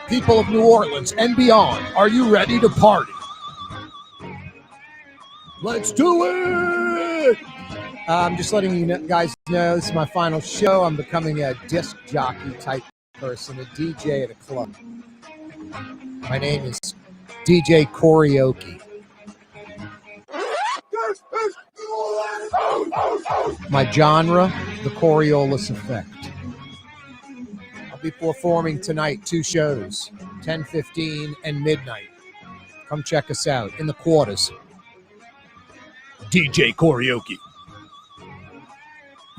People of New Orleans and beyond, are you ready to party? Let's do it! I'm just letting you guys know this is my final show. I'm becoming a disc jockey type person, a DJ at a club. My name is DJ Karaoke. My genre, the Coriolis effect. I'll be performing tonight 2 shows, 10:15 and midnight. Come check us out in the quarters. DJ Karaoke.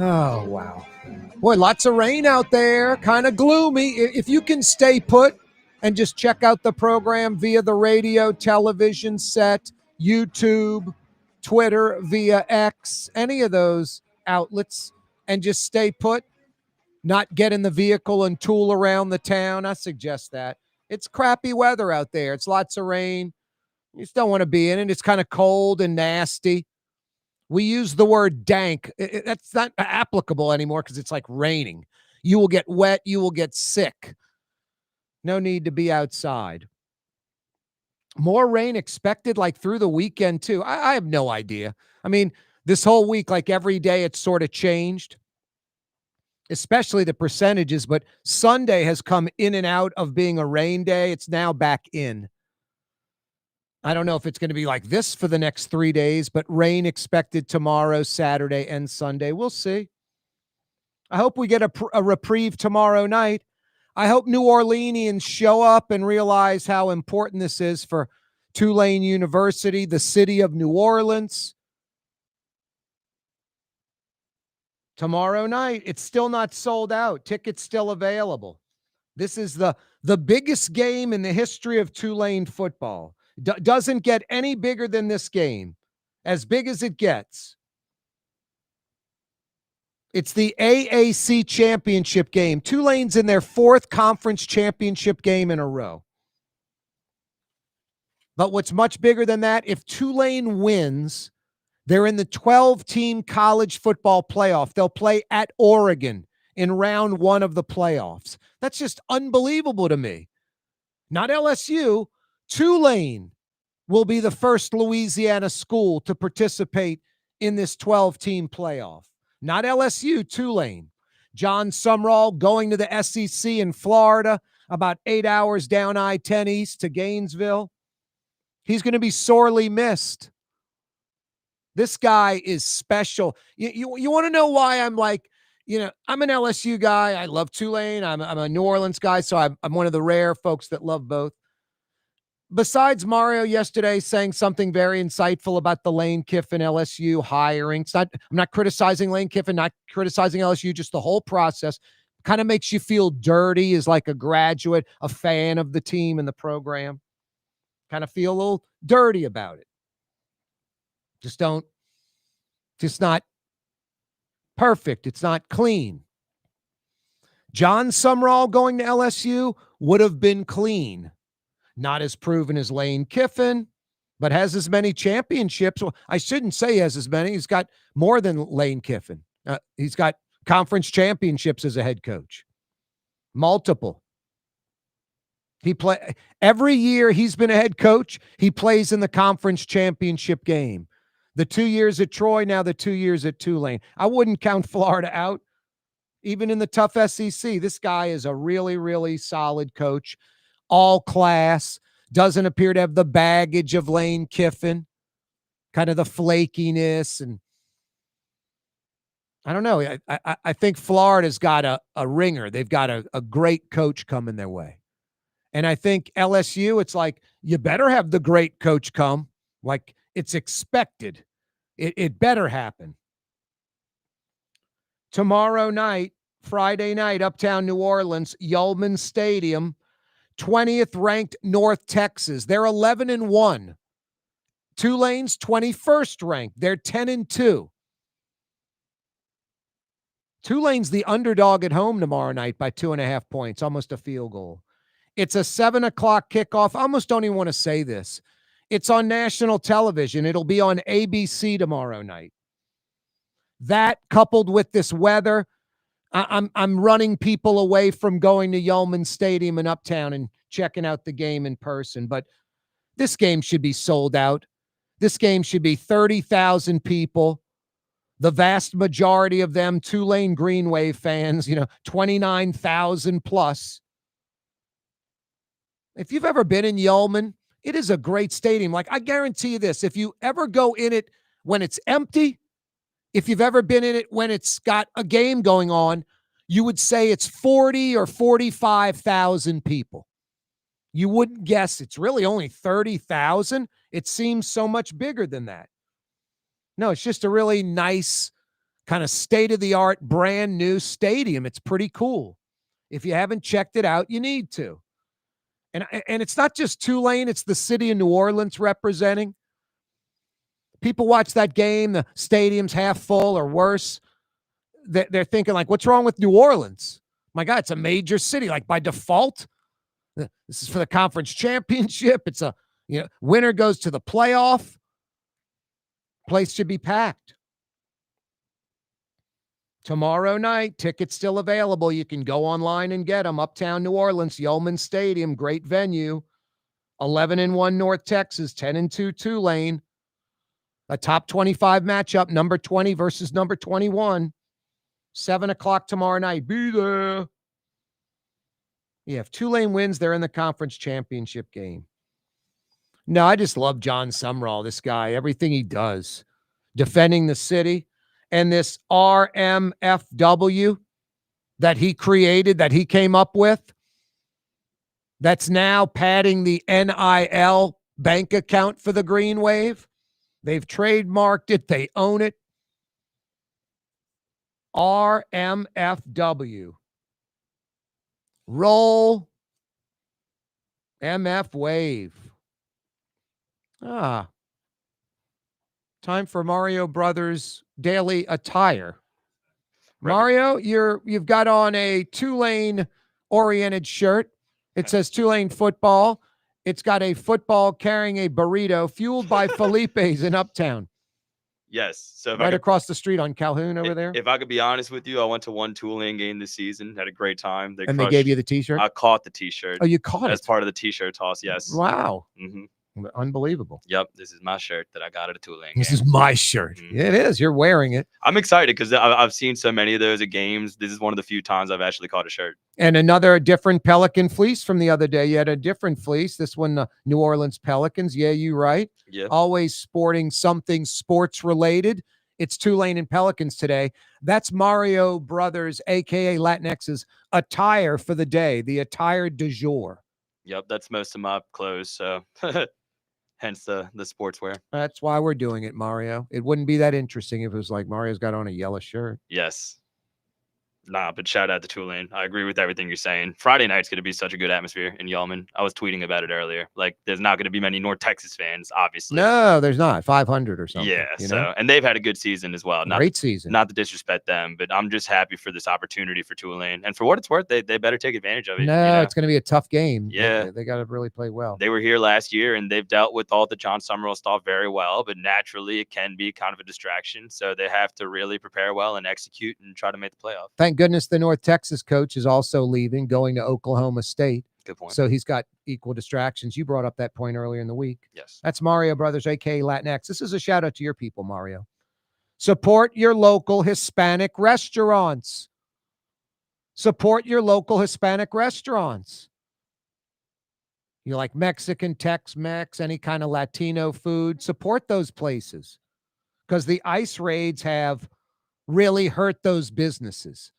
Oh, wow. Boy, lots of rain out there, kind of gloomy. If you can stay put and just check out the program via the radio, television set, YouTube, Twitter, via X, any of those outlets, and just stay put, not get in the vehicle and tool around the town, I suggest that. It's crappy weather out there. It's lots of rain. You just don't want to be in it. It's kind of cold and nasty. We use the word dank. That's not applicable anymore because it's like raining. You will get wet. You will get sick. No need to be outside. More rain expected like through the weekend too. I have no idea. I mean, this whole week, like every day, it's sort of changed, especially the percentages. But Sunday has come in and out of being a rain day. It's now back in. I don't know if it's going to be like this for the next 3 days, but rain expected tomorrow, Saturday, and Sunday. We'll see. I hope we get a reprieve tomorrow night. I hope New Orleanians show up and realize how important this is for Tulane University, the city of New Orleans. Tomorrow night, it's still not sold out. Tickets still available. This is the biggest game in the history of Tulane football. Doesn't get any bigger than this game, as big as it gets. It's the AAC championship game. Tulane's in their 4th conference championship game in a row. But what's much bigger than that, if Tulane wins, they're in the 12-team college football playoff. They'll play at Oregon in round 1 of the playoffs. That's just unbelievable to me. Not LSU. Tulane will be the first Louisiana school to participate in this 12-team playoff. Not LSU, Tulane. John Sumrall going to the SEC in Florida, about 8 hours down I-10 East to Gainesville. He's going to be sorely missed. This guy is special. You want to know why I'm like, I'm an LSU guy. I love Tulane. I'm a New Orleans guy, so I'm one of the rare folks that love both. Besides Mario yesterday saying something very insightful about the Lane Kiffin LSU hiring, I'm not criticizing Lane Kiffin, not criticizing LSU, just the whole process kind of makes you feel dirty as like a graduate, a fan of the team and the program. Kind of feel a little dirty about it. Just not perfect. It's not clean. John Sumrall going to LSU would have been clean. Not as proven as Lane Kiffin, but has as many championships. Well, I shouldn't say he has as many. He's got more than Lane Kiffin. He's got conference championships as a head coach. Multiple. Every year he's been a head coach, he plays in the conference championship game. The 2 years at Troy, now the 2 years at Tulane. I wouldn't count Florida out. Even in the tough SEC, this guy is a really, really solid coach. All class, doesn't appear to have the baggage of Lane Kiffin, kind of the flakiness. And I don't know. I think Florida's got a ringer. They've got a great coach coming their way. And I think LSU, it's like, you better have the great coach come. Like, it's expected. It better happen. Tomorrow night, Friday night, uptown New Orleans, Yulman Stadium, 20th ranked North Texas. They're 11-1. Tulane's 21st ranked. They're 10-2. Tulane's the underdog at home tomorrow night by 2.5 points, almost a field goal. It's a 7:00 kickoff. I almost don't even want to say this. It's on national television. It'll be on ABC tomorrow night. That coupled with this weather, I'm running people away from going to Yeoman Stadium in Uptown and checking out the game in person. But this game should be sold out. This game should be 30,000 people. The vast majority of them Tulane Green Wave fans, 29,000 plus. If you've ever been in Yeoman, it is a great stadium. Like, I guarantee you this, if you ever go in it when it's empty, if you've ever been in it when it's got a game going on, you would say it's 40 or 45,000 people. You wouldn't guess it's really only 30,000. It seems so much bigger than that. No, it's just a really nice kind of state-of-the-art, brand new stadium. It's pretty cool. If you haven't checked it out, you need to. And it's not just Tulane, it's the city of New Orleans representing. People watch that game, the stadium's half full or worse. They're thinking, like, what's wrong with New Orleans? My God, it's a major city. Like, by default, this is for the conference championship. It's winner goes to the playoff. Place should be packed. Tomorrow night, tickets still available. You can go online and get them. Uptown New Orleans, Yeoman Stadium, great venue. 11-1 North Texas, 10-2 Tulane. A top 25 matchup, number 20 versus number 21. 7 o'clock tomorrow night. Be there. Yeah, if Tulane wins, they're in the conference championship game. No, I just love John Sumrall, this guy, everything he does. Defending the city. And this RMFW that he created, that he came up with, that's now padding the NIL bank account for the Green Wave. They've trademarked it. They own it. RMFW. Roll MF Wave. Time for Mario Brothers daily attire. Right. Mario, you've got on a Tulane oriented shirt. It says Tulane football. It's got a football carrying a burrito fueled by Felipe's in Uptown. Yes. So right across the street on Calhoun over there. If I could be honest with you, I went to one Tulane game this season. Had a great time. They gave you the T-shirt? I caught the T-shirt. Oh, you caught it? As part of the T-shirt toss, yes. Wow. Mm-hmm. Unbelievable. Yep, this is my shirt that I got at a Tulane game. This is my shirt. Mm-hmm. Yeah, it is. You're wearing it. I'm excited because I've seen so many of those at games. This is one of the few times I've actually caught a shirt. And different Pelican fleece from the other day. You had a different fleece. This one, New Orleans Pelicans. Yeah, you right. Yeah. Always sporting something sports related. It's Tulane and Pelicans today. That's Mario Brothers, a.k.a. Latinx's attire for the day, the attire du jour. Yep, that's most of my clothes, so hence the sportswear. That's why we're doing it, Mario. It wouldn't be that interesting if it was like Mario's got on a yellow shirt. Yes. Nah, but shout out to Tulane. I agree with everything you're saying. Friday night's going to be such a good atmosphere in Yeoman. I was tweeting about it earlier. Like, there's not going to be many North Texas fans, obviously. No, there's not. 500 or something. Yeah, and they've had a good season as well. Great season. Not to disrespect them, but I'm just happy for this opportunity for Tulane. And for what it's worth, they better take advantage of it. No, it's going to be a tough game. Yeah. They got to really play well. They were here last year, and they've dealt with all the John Sumrall stuff very well, but naturally it can be kind of a distraction. So they have to really prepare well and execute and try to make the playoff. Thank goodness the North Texas coach is also leaving, going to Oklahoma State. Good point. So he's got equal distractions. You brought up that point earlier in the week. Yes. That's Mario Brothers, a.k.a. Latinx. This is a shout out to your people, Mario. Support your local Hispanic restaurants. Support your local Hispanic restaurants. You like Mexican, Tex-Mex, any kind of Latino food, support those places because the ICE raids have really hurt those businesses.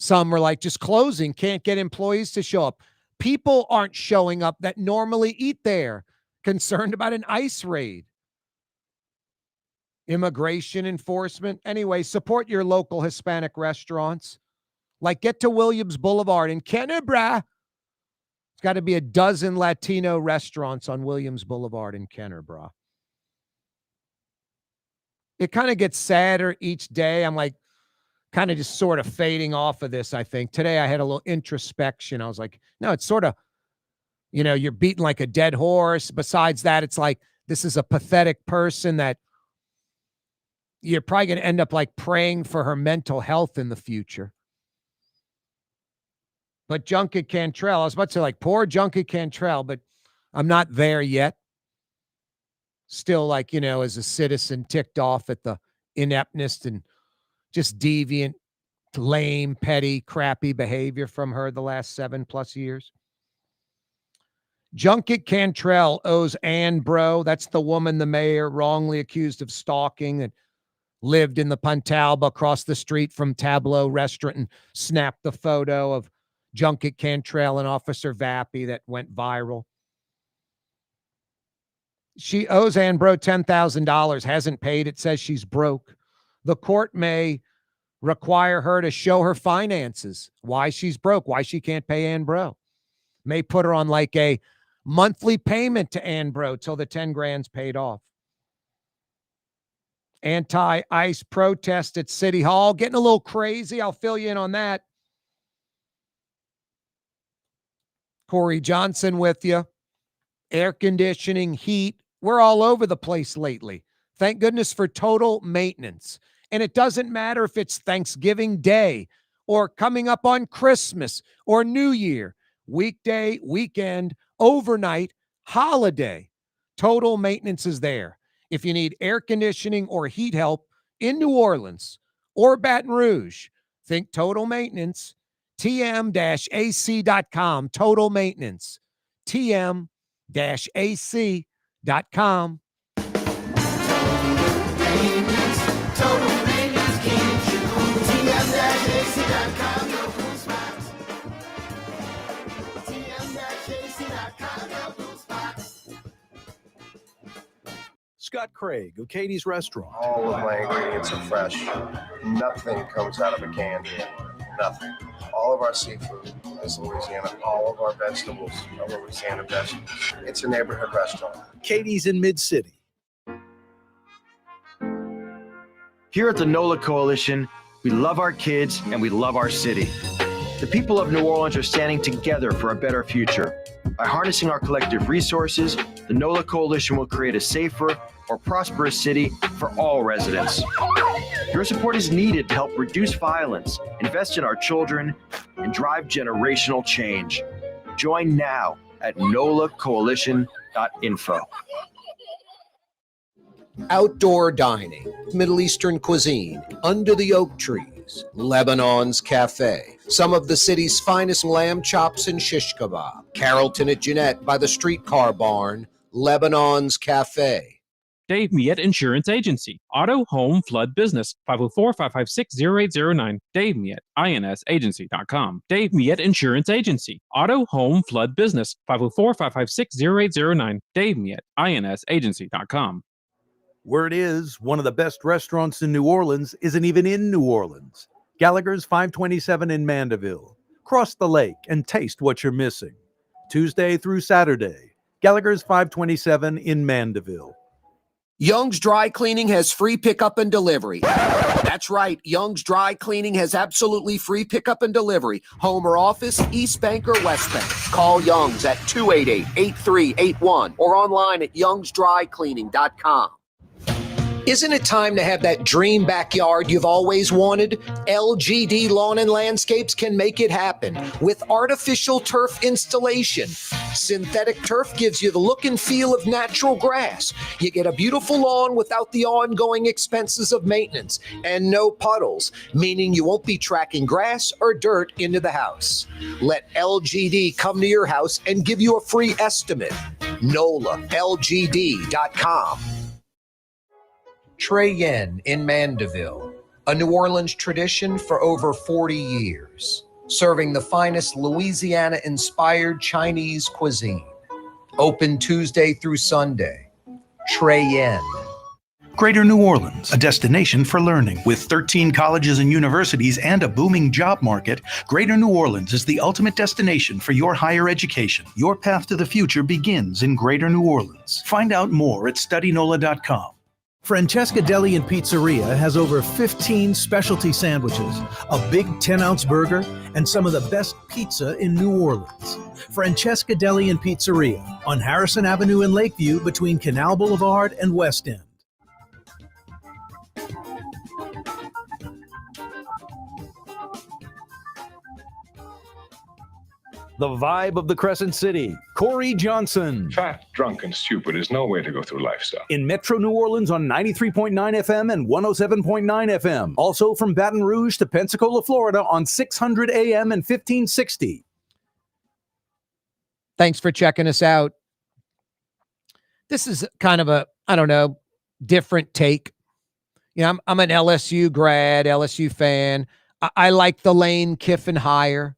Some are like just closing, can't get employees to show up. People aren't showing up that normally eat there, concerned about an ICE raid. Immigration enforcement. Anyway, support your local Hispanic restaurants. Like, get to Williams Boulevard in Kennerbra. It's got to be a dozen Latino restaurants on Williams Boulevard in Kennerbra. It kind of gets sadder each day. I'm like, kind of just sort of fading off of this, I think. Today I had a little introspection. I was like, no, it's sort of, you're beating like a dead horse. Besides that, it's like, this is a pathetic person that you're probably going to end up like praying for her mental health in the future. But Junket Cantrell, I was about to say, like, poor Junket Cantrell, but I'm not there yet. Still, like, as a citizen, ticked off at the ineptness and just deviant, lame, petty, crappy behavior from her the last 7+ years. Junket Cantrell owes Ann Bro, that's the woman the mayor wrongly accused of stalking that lived in the Puntalba across the street from Tableau Restaurant and snapped the photo of Junket Cantrell and Officer Vappy that went viral. She owes Ann Bro $10,000, hasn't paid it, says she's broke. The court may require her to show her finances, why she's broke, why she can't pay Ann Bro. May put her on like a monthly payment to Ann Bro till the 10 grand's paid off. Anti-ICE protest at City Hall, getting a little crazy. I'll fill you in on that. Corey Johnson with you. Air conditioning, heat. We're all over the place lately. Thank goodness for Total Maintenance. And it doesn't matter if it's Thanksgiving Day or coming up on Christmas or New Year, weekday, weekend, overnight, holiday. Total Maintenance is there. If you need air conditioning or heat help in New Orleans or Baton Rouge, think Total Maintenance. TM-AC.com. Total Maintenance. TM-AC.com. Total maintenance keeps you cool. TM-AC.com, no cool spots. TM-AC.com, no cool spots. Scott Craig of Katie's Restaurant. All of my ingredients are fresh. Nothing comes out of a can here. Nothing. All of our seafood is Louisiana. All of our vegetables are Louisiana vegetables. It's a neighborhood restaurant. Katie's in Mid-City. Here at the NOLA Coalition, we love our kids and we love our city. The people of New Orleans are standing together for a better future. By harnessing our collective resources, the NOLA Coalition will create a safer, more prosperous city for all residents. Your support is needed to help reduce violence, invest in our children, and drive generational change. Join now at nolacoalition.info. Outdoor dining, Middle Eastern cuisine, under the oak trees, Lebanon's Cafe, some of the city's finest lamb chops and shish kebab, Carrollton at Jeanette by the streetcar barn, Lebanon's Cafe. Dave Miette Insurance Agency. Auto, home, flood, business. 504-556-0809. Dave Miette, INSagency.com. Dave Miette Insurance Agency. Auto, home, flood, business. 504-556-0809. Dave Miette, INSagency.com. Word is, one of the best restaurants in New Orleans isn't even in New Orleans. Gallagher's 527 in Mandeville. Cross the lake and taste what you're missing. Tuesday through Saturday. Gallagher's 527 in Mandeville. Young's Dry Cleaning has free pickup and delivery. That's right, Young's Dry Cleaning has absolutely free pickup and delivery. Home or office, East Bank or West Bank. Call Young's at 288-8381 or online at youngsdrycleaning.com. Isn't it time to have that dream backyard you've always wanted? LGD Lawn and Landscapes can make it happen with artificial turf installation. Synthetic turf gives you the look and feel of natural grass. You get a beautiful lawn without the ongoing expenses of maintenance and no puddles, meaning you won't be tracking grass or dirt into the house. Let LGD come to your house and give you a free estimate. NOLALGD.com. Trey Yen in Mandeville, a New Orleans tradition for over 40 years, serving the finest Louisiana-inspired Chinese cuisine. Open Tuesday through Sunday. Trey Yen. Greater New Orleans, a destination for learning. With 13 colleges and universities and a booming job market, Greater New Orleans is the ultimate destination for your higher education. Your path to the future begins in Greater New Orleans. Find out more at studynola.com. Francesca Deli and Pizzeria has over 15 specialty sandwiches, a big 10-ounce burger, and some of the best pizza in New Orleans. Francesca Deli and Pizzeria on Harrison Avenue in Lakeview between Canal Boulevard and West End. the vibe of the Crescent City, Corey Johnson. Fat, drunk, and stupid is no way to go through life, sir. In Metro New Orleans on 93.9 FM and 107.9 FM. Also from Baton Rouge to Pensacola, Florida on 600 AM and 1560. Thanks for checking us out. This is kind of a, I don't know, different take. You know, I'm an LSU grad, LSU fan. I like the Lane Kiffin hire.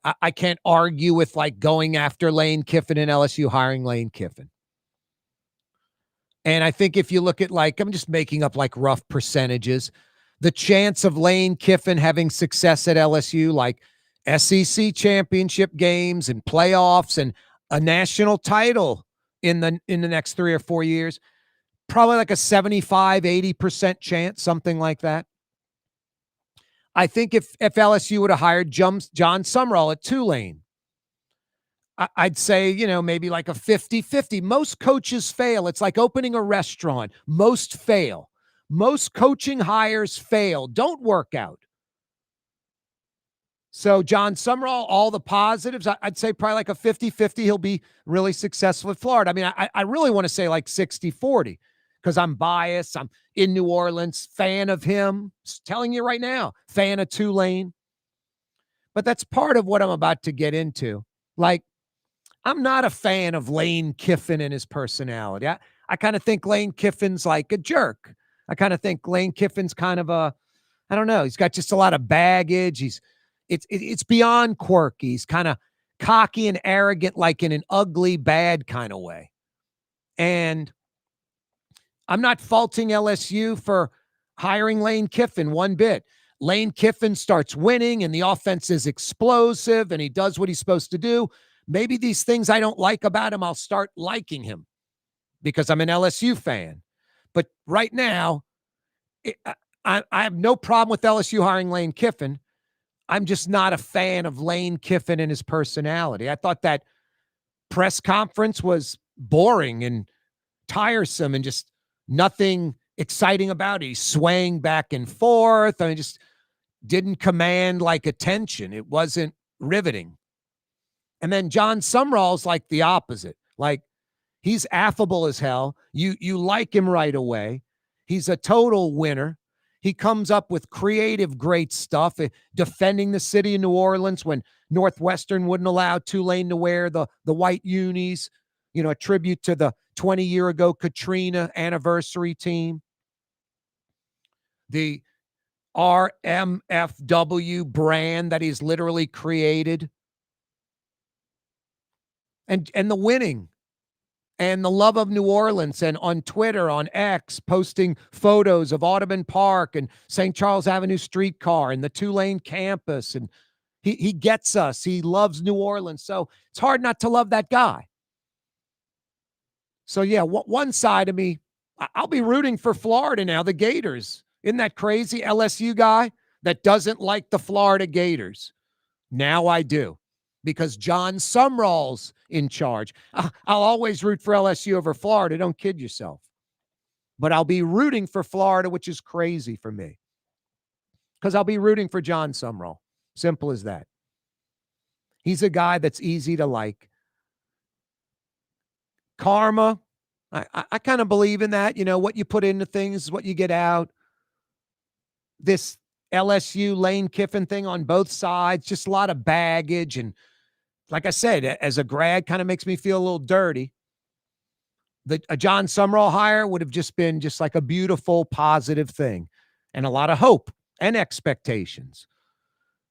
I can't argue with like going after Lane Kiffin and LSU hiring Lane Kiffin. And I think if you look at like, I'm just making up like rough percentages, the chance of Lane Kiffin having success at LSU, like SEC championship games and playoffs and a national title in the next 3 or 4 years, probably like a 75, 80% chance, something like that. I think if LSU would have hired John Sumrall at Tulane, I'd say, you know, maybe like a 50-50. Most coaches fail. It's like opening a restaurant. Most fail. Most coaching hires fail, don't work out. So John Sumrall, all the positives, I'd say probably like a 50-50. He'll be really successful at Florida. I mean, I really want to say like 60-40 because I'm biased. I'm in New Orleans, fan of him. Just telling you right now, fan of Tulane. But that's part of what I'm about to get into. Like, I'm not a fan of Lane Kiffin and his personality. I kind of think Lane Kiffin's like a jerk. I kind of think Lane Kiffin's kind of a, I don't know. He's got just a lot of baggage. It's beyond quirky. He's kind of cocky and arrogant, like in an ugly, bad kind of way. And I'm not faulting LSU for hiring Lane Kiffin one bit. Lane Kiffin starts winning and the offense is explosive and he does what he's supposed to do. Maybe these things I don't like about him, I'll start liking him because I'm an LSU fan. But right now, I have no problem with LSU hiring Lane Kiffin. I'm just not a fan of Lane Kiffin and his personality. I thought that press conference was boring and tiresome and just nothing exciting about it. He's swaying back and forth. I mean, just didn't command like attention. It wasn't riveting. And then John Sumrall's like the opposite. Like he's affable as hell. You like him right away. He's a total winner. He comes up with creative, great stuff, defending the city of New Orleans when Northwestern wouldn't allow Tulane to wear the white unis, you know, a tribute to the 20-year ago Katrina anniversary team. The RMFW brand that he's literally created. And the winning and the love of New Orleans, and on Twitter, on X, posting photos of Audubon Park and St. Charles Avenue streetcar and the Tulane campus. And he gets us. He loves New Orleans. So it's hard not to love that guy. So yeah, one side of me, I'll be rooting for Florida now, the Gators. Isn't that crazy? LSU guy that doesn't like the Florida Gators. Now I do. Because John Sumrall's in charge. I'll always root for LSU over Florida. Don't kid yourself. But I'll be rooting for Florida, which is crazy for me. Because I'll be rooting for John Sumrall. Simple as that. He's a guy that's easy to like. Karma, I kind of believe in that. You know, what you put into things is what you get out. This LSU Lane Kiffin thing on both sides, just a lot of baggage. And like I said, as a grad, kind of makes me feel a little dirty. A John Sumrall hire would have just been just like a beautiful, positive thing and a lot of hope and expectations.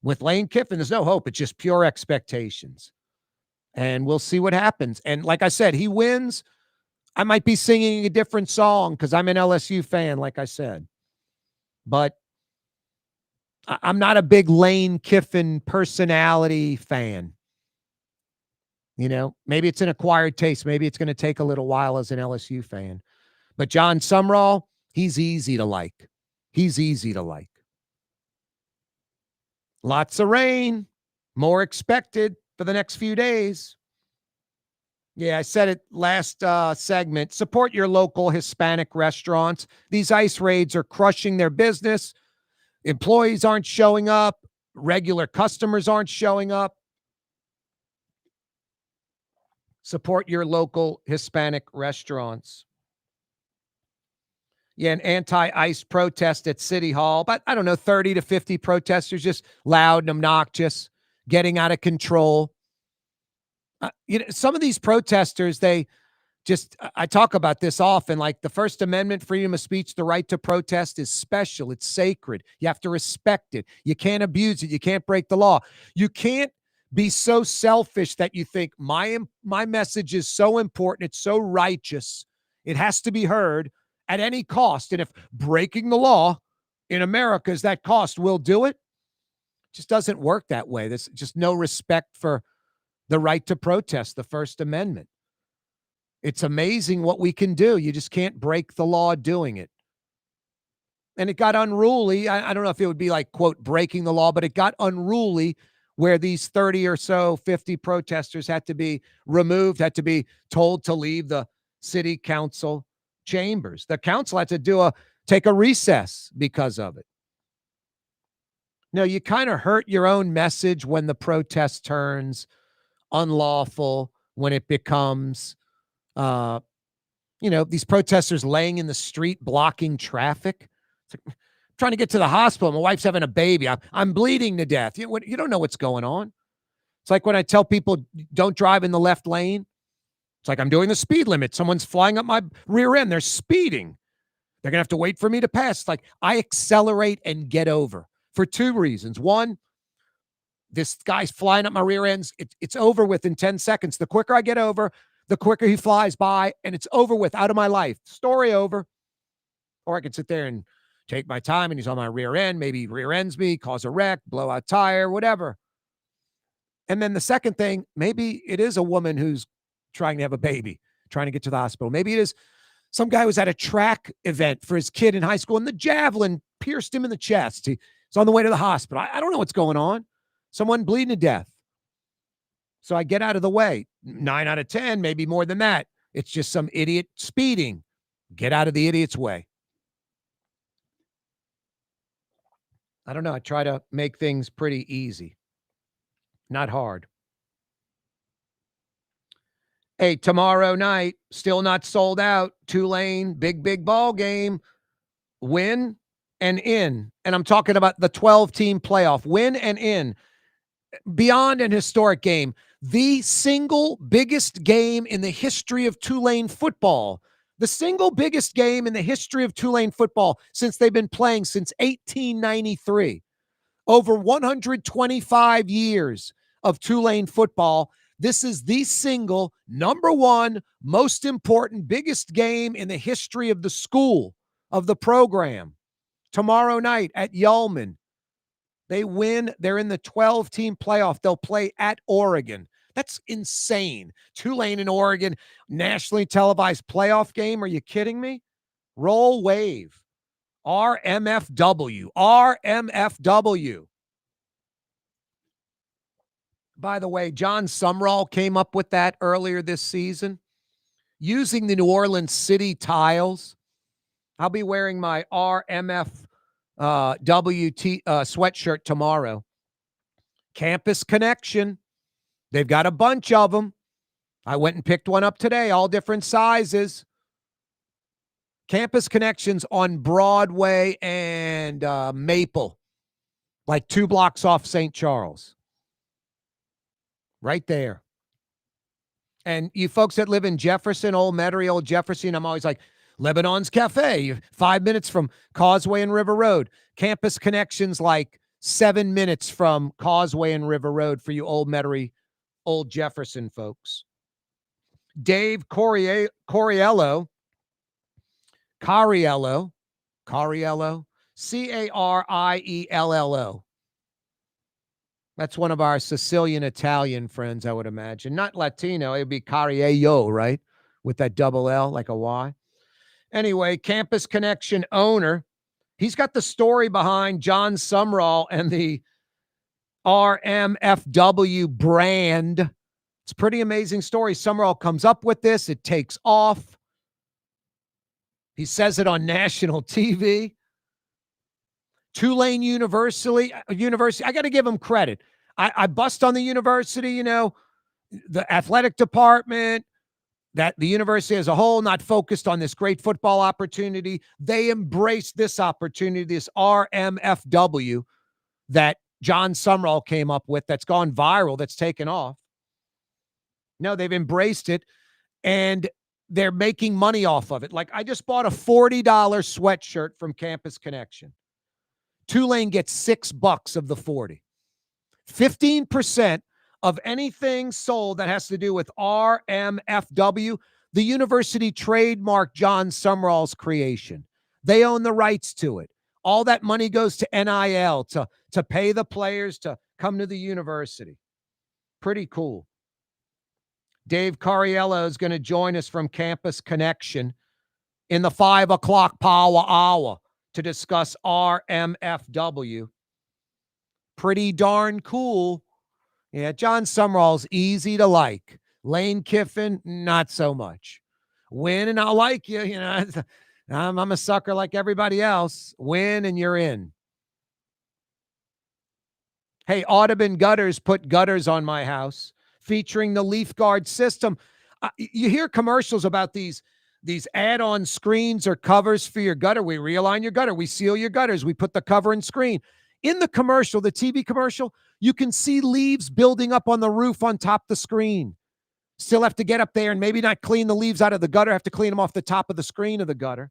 With Lane Kiffin, there's no hope. It's just pure expectations. And we'll see what happens. And like I said, he wins. I might be singing a different song because I'm an LSU fan, like I said. But I'm not a big Lane Kiffin personality fan. You know, maybe it's an acquired taste. Maybe it's going to take a little while as an LSU fan. But John Sumrall, he's easy to like. He's easy to like. Lots of rain, more expected for the next few days. Yeah, I said it last segment. Support your local Hispanic restaurants. These ICE raids are crushing their business. Employees aren't showing up. Regular customers aren't showing up. Support your local Hispanic restaurants. Yeah, an anti-ICE protest at City Hall. But I don't know, 30 to 50 protesters, just loud and obnoxious, getting out of control. Some of these protesters, I talk about this often, like the First Amendment, freedom of speech, the right to protest is special. It's sacred. You have to respect it. You can't abuse it. You can't break the law. You can't be so selfish that you think my message is so important. It's so righteous. It has to be heard at any cost. And if breaking the law in America is that cost, we'll do it. It just doesn't work that way. There's just no respect for the right to protest, the First Amendment. It's amazing what we can do. You just can't break the law doing it. And it got unruly. I don't know if it would be like, quote, breaking the law, but it got unruly where these 30 or so, 50 protesters had to be removed, had to be told to leave the city council chambers. The council had to take a recess because of it. No, you kind of hurt your own message when the protest turns unlawful, when it becomes these protesters laying in the street blocking traffic. It's like, I'm trying to get to the hospital. My wife's having a baby. I'm bleeding to death. You don't know what's going on. It's like when I tell people don't drive in the left lane. It's like I'm doing the speed limit. Someone's flying up my rear end. They're speeding. They're going to have to wait for me to pass. It's like I accelerate and get over for two reasons. One, this guy's flying up my rear ends. It's over within 10 seconds. The quicker I get over, the quicker he flies by, and it's over with, out of my life. Story over. Or I could sit there and take my time, and he's on my rear end, maybe rear ends me, cause a wreck, blow out tire, whatever. And then the second thing, maybe it is a woman who's trying to have a baby, trying to get to the hospital. Maybe it is some guy who was at a track event for his kid in high school, and the javelin pierced him in the chest. He's on the way to the hospital. I don't know what's going on. Someone bleeding to death. So I get out of the way. 9 out of 10, maybe more than that. It's just some idiot speeding. Get out of the idiot's way. I don't know. I try to make things pretty easy. Not hard. Hey, tomorrow night, still not sold out. Tulane, big ball game. Win and in. And I'm talking about the 12-team playoff. Win and in. Beyond an historic game. The single biggest game in the history of Tulane football. The single biggest game in the history of Tulane football since they've been playing since 1893. Over 125 years of Tulane football. This is the single number one most important, biggest game in the history of the school, of the program. Tomorrow night at Yulman. They win. They're in the 12-team playoff. They'll play at Oregon. That's insane. Tulane and Oregon, nationally televised playoff game. Are you kidding me? Roll wave. RMFW. RMFW. By the way, John Sumrall came up with that earlier this season. Using the New Orleans City tiles. I'll be wearing my RMFW sweatshirt tomorrow. Campus Connection. They've got a bunch of them. I went and picked one up today, all different sizes. Campus Connections on Broadway and Maple, like 2 blocks off St. Charles. Right there. And you folks that live in Jefferson, Old Metairie, Old Jefferson, I'm always like, Lebanon's Cafe, 5 minutes from Causeway and River Road. Campus Connections, like 7 minutes from Causeway and River Road for you Old Metairie, Old Jefferson folks. Dave Cariello, Cariello, Cariello. That's one of our Sicilian Italian friends, I would imagine. Not Latino. It would be Cariello, right? With that double L, like a Y. Anyway, Campus Connection owner. He's got the story behind John Sumrall and the RMFW brand. It's a pretty amazing story. Sumrall comes up with this. It takes off. He says it on national TV. Tulane University. I got to give him credit. I bust on the university, the athletic department, that the university as a whole, not focused on this great football opportunity. They embraced this opportunity, this RMFW that John Sumrall came up with, that's gone viral, that's taken off. No, they've embraced it, and they're making money off of it. Like, I just bought a $40 sweatshirt from Campus Connection. Tulane gets $6 of the 40. 15% of anything sold that has to do with RMFW, the university trademarked John Sumrall's creation. They own the rights to it. All that money goes to NIL, to pay the players to come to the university. Pretty cool. Dave Cariello is going to join us from Campus Connection in the 5 o'clock power hour to discuss RMFW. Pretty darn cool. Yeah, John Sumrall's easy to like. Lane Kiffin, not so much. Win and I'll like you. You know, I'm a sucker like everybody else. Win and you're in. Hey, Audubon Gutters put gutters on my house, featuring the Leaf Guard system. You hear commercials about these add-on screens or covers for your gutter. We realign your gutter. We seal your gutters. We put the cover and screen. In the commercial, the TV commercial, you can see leaves building up on the roof on top of the screen. Still have to get up there and maybe not clean the leaves out of the gutter, have to clean them off the top of the screen of the gutter.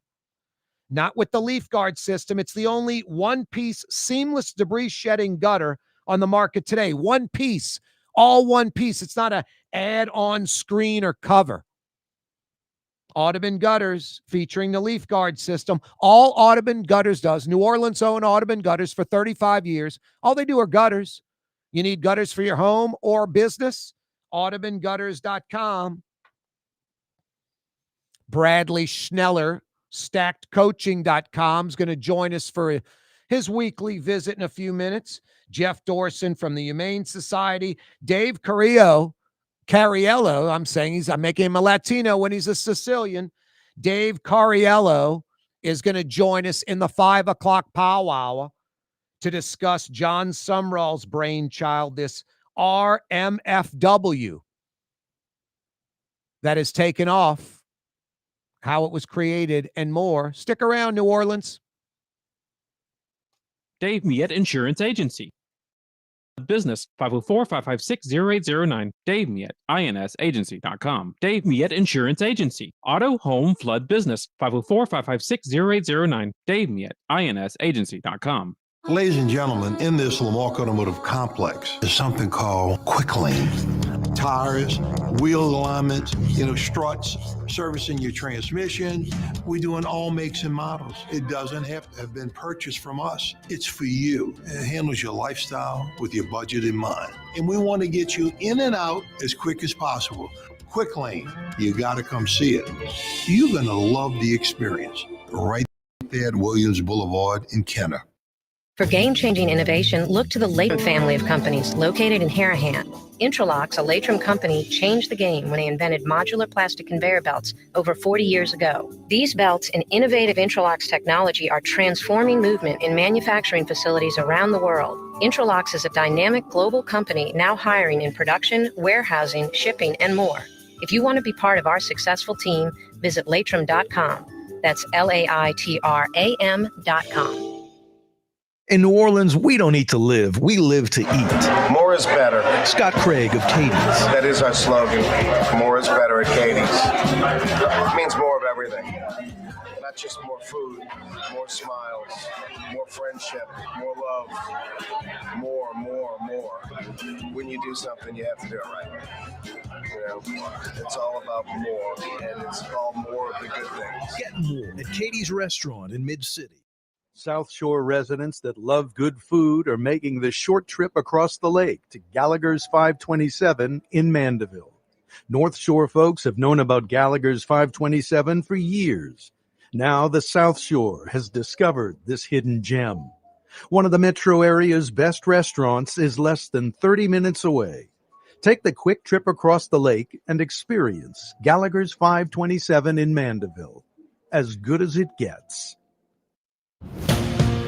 Not with the Leaf Guard system. It's the only one-piece seamless debris shedding gutter on the market today. One piece, all one piece. It's not a add-on screen or cover. Audubon Gutters, featuring the Leaf Guard system. All Audubon Gutters does. New Orleans own Audubon Gutters for 35 years. All they do are gutters. You need gutters for your home or business? AudubonGutters.com. Bradley Schneller, StackedCoaching.com, is going to join us for his weekly visit in a few minutes. Jeff Dorson from the Humane Society. Dave Cariello, I'm making him a Latino when he's a Sicilian. Dave Cariello is going to join us in the 5 o'clock powwow to discuss John Sumrall's brainchild, this RMFW that has taken off, how it was created, and more. Stick around, New Orleans. Dave Miette Insurance Agency. Business 504-556-0809. Dave Miette, INSagency.com. Dave Miette Insurance Agency. Auto, home, flood business 504-556-0809. Dave Miette, INSagency.com. Ladies and gentlemen, in this Lamarck Automotive Complex is something called Quick Lane. Tires, wheel alignments, struts, servicing your transmission. We do in all makes and models. It doesn't have to have been purchased from us. It's for you. It handles your lifestyle with your budget in mind. And we want to get you in and out as quick as possible. Quick Lane, you got to come see it. You're going to love the experience. Right there at Williams Boulevard in Kenner. For game-changing innovation, look to the Latrim family of companies located in Harahan. Intralocks, a Latrim company, changed the game when they invented modular plastic conveyor belts over 40 years ago. These belts and innovative Intralocks technology are transforming movement in manufacturing facilities around the world. Intralocks is a dynamic global company now hiring in production, warehousing, shipping, and more. If you want to be part of our successful team, visit Latrim.com. That's LAITRAM.com. In New Orleans, we don't eat to live. We live to eat. More is better. Scott Craig of Katie's. That is our slogan. More is better at Katie's. It means more of everything. Not just more food, more smiles, more friendship, more love, more. When you do something, you have to do it right. It's all about more, and it's called more of the good things. Get more at Katie's Restaurant in Mid-City. South Shore residents that love good food are making the short trip across the lake to Gallagher's 527 in Mandeville. North Shore folks have known about Gallagher's 527 for years. Now the South Shore has discovered this hidden gem. One of the metro area's best restaurants is less than 30 minutes away. Take the quick trip across the lake and experience Gallagher's 527 in Mandeville. As good as it gets.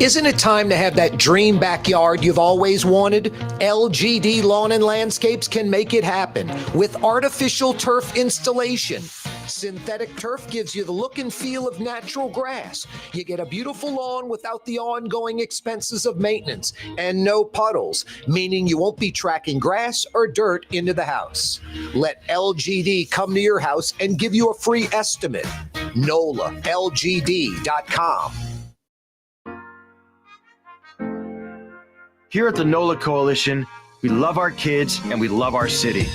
Isn't it time to have that dream backyard you've always wanted? LGD Lawn and Landscapes can make it happen with artificial turf installation. Synthetic turf gives you the look and feel of natural grass. You get a beautiful lawn without the ongoing expenses of maintenance and no puddles, meaning you won't be tracking grass or dirt into the house. Let LGD come to your house and give you a free estimate. NOLALGD.com. Here at the NOLA Coalition, we love our kids and we love our city.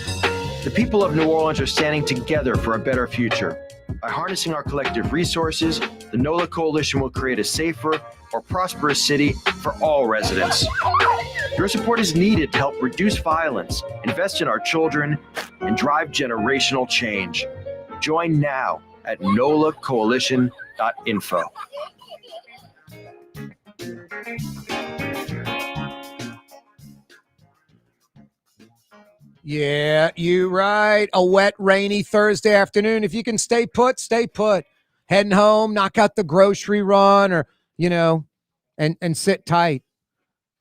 The people of New Orleans are standing together for a better future. By harnessing our collective resources, the NOLA Coalition will create a safer, more prosperous city for all residents. Your support is needed to help reduce violence, invest in our children, and drive generational change. Join now at nolacoalition.info. Yeah, you right. A wet, rainy Thursday afternoon. If you can stay put, stay put. Heading home, knock out the grocery run, or and sit tight.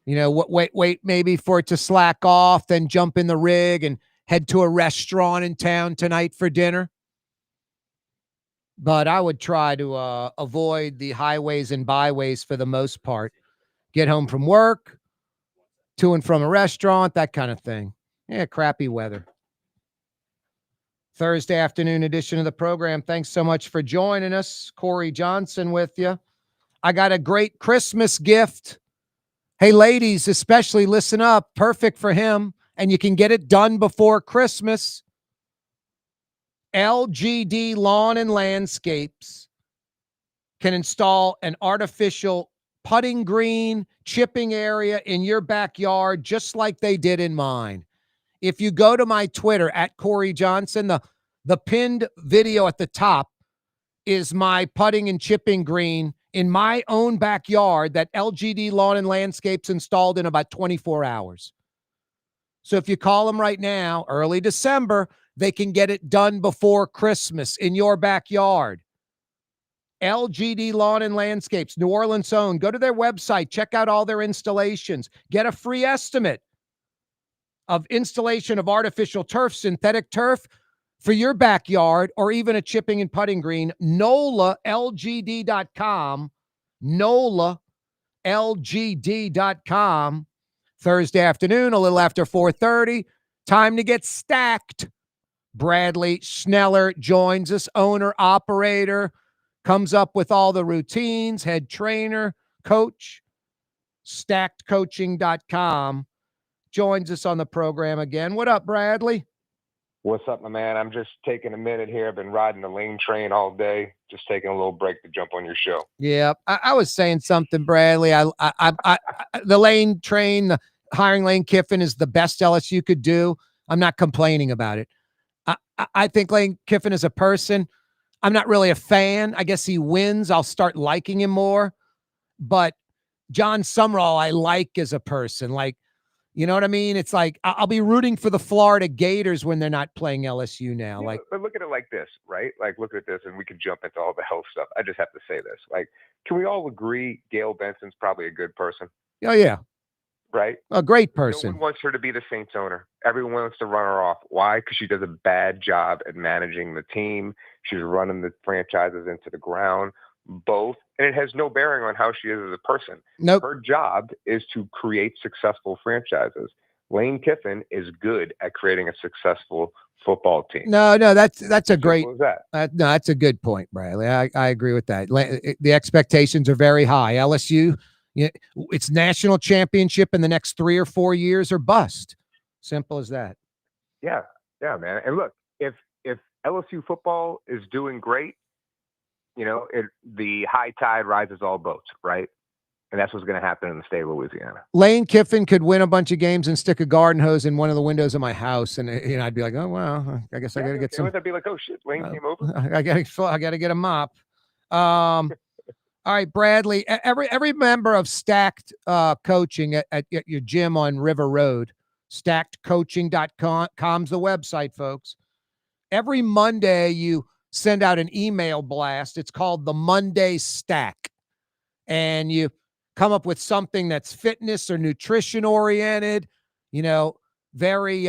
Wait maybe for it to slack off, then jump in the rig and head to a restaurant in town tonight for dinner. But I would try to avoid the highways and byways for the most part. Get home from work, to and from a restaurant, that kind of thing. Yeah, crappy weather. Thursday afternoon edition of the program. Thanks so much for joining us. Corey Johnson with you. I got a great Christmas gift. Hey, ladies, especially listen up. Perfect for him. And you can get it done before Christmas. LGD Lawn and Landscapes can install an artificial putting green, chipping area in your backyard, just like they did in mine. If you go to my Twitter at Corey Johnson, the pinned video at the top is my putting and chipping green in my own backyard that LGD Lawn and Landscapes installed in about 24 hours. So if you call them right now, early December, they can get it done before Christmas in your backyard. LGD Lawn and Landscapes, New Orleans owned. Go to their website, check out all their installations, get a free estimate of installation of artificial turf, synthetic turf for your backyard, or even a chipping and putting green. NOLALGD.com. NOLALGD.com. Thursday afternoon, a little after 4:30. Time to get stacked. Bradley Schneller joins us, owner, operator, comes up with all the routines, head trainer, coach, stackedcoaching.com. Joins us on the program again. What up, Bradley? What's up, my man? I'm just taking a minute here. I've been riding the Lane train all day. Just taking a little break to jump on your show. Yeah, I was saying something, Bradley. I the Lane train, hiring Lane Kiffin is the best LSU could do. I'm not complaining about it. I think Lane Kiffin is a person. I'm not really a fan. I guess he wins. I'll start liking him more. But John Sumrall, I like as a person. Like, you know what I mean? It's like I'll be rooting for the Florida Gators when they're not playing LSU now. Yeah, like, but look at it like this, right? Like, look at this, and we can jump into all the health stuff. I just have to say this. Like, can we all agree Gail Benson's probably a good person? oh yeah, Right? a great No person. one wants her to be the Saints owner. Everyone wants to run her off. Why? Because she does a bad job at managing the team. She's running the franchises into the ground, both. And it has no bearing on how she is as a person. Nope. Her job is to create successful franchises. Lane Kiffin is good at creating a successful football team. No, that's a great. Simple as that. No, that's a good point, Bradley. I agree with that. The expectations are very high. LSU, it's national championship in the next 3 or 4 years or bust. Simple as that. Yeah, man. And look, if LSU football is doing great, the high tide rises all boats, right? And that's what's going to happen in the state of Louisiana. Lane Kiffin could win a bunch of games and stick a garden hose in one of the windows of my house, and I'd be like, oh wow, I guess I got to get some. I'd be like, oh shit, Lane came over. I got to get a mop. All right, Bradley. Every member of Stacked Coaching at your gym on River Road, stackedcoaching.com's the website, folks. Every Monday, you send out an email blast. It's called the Monday Stack, and you come up with something that's fitness or nutrition oriented, very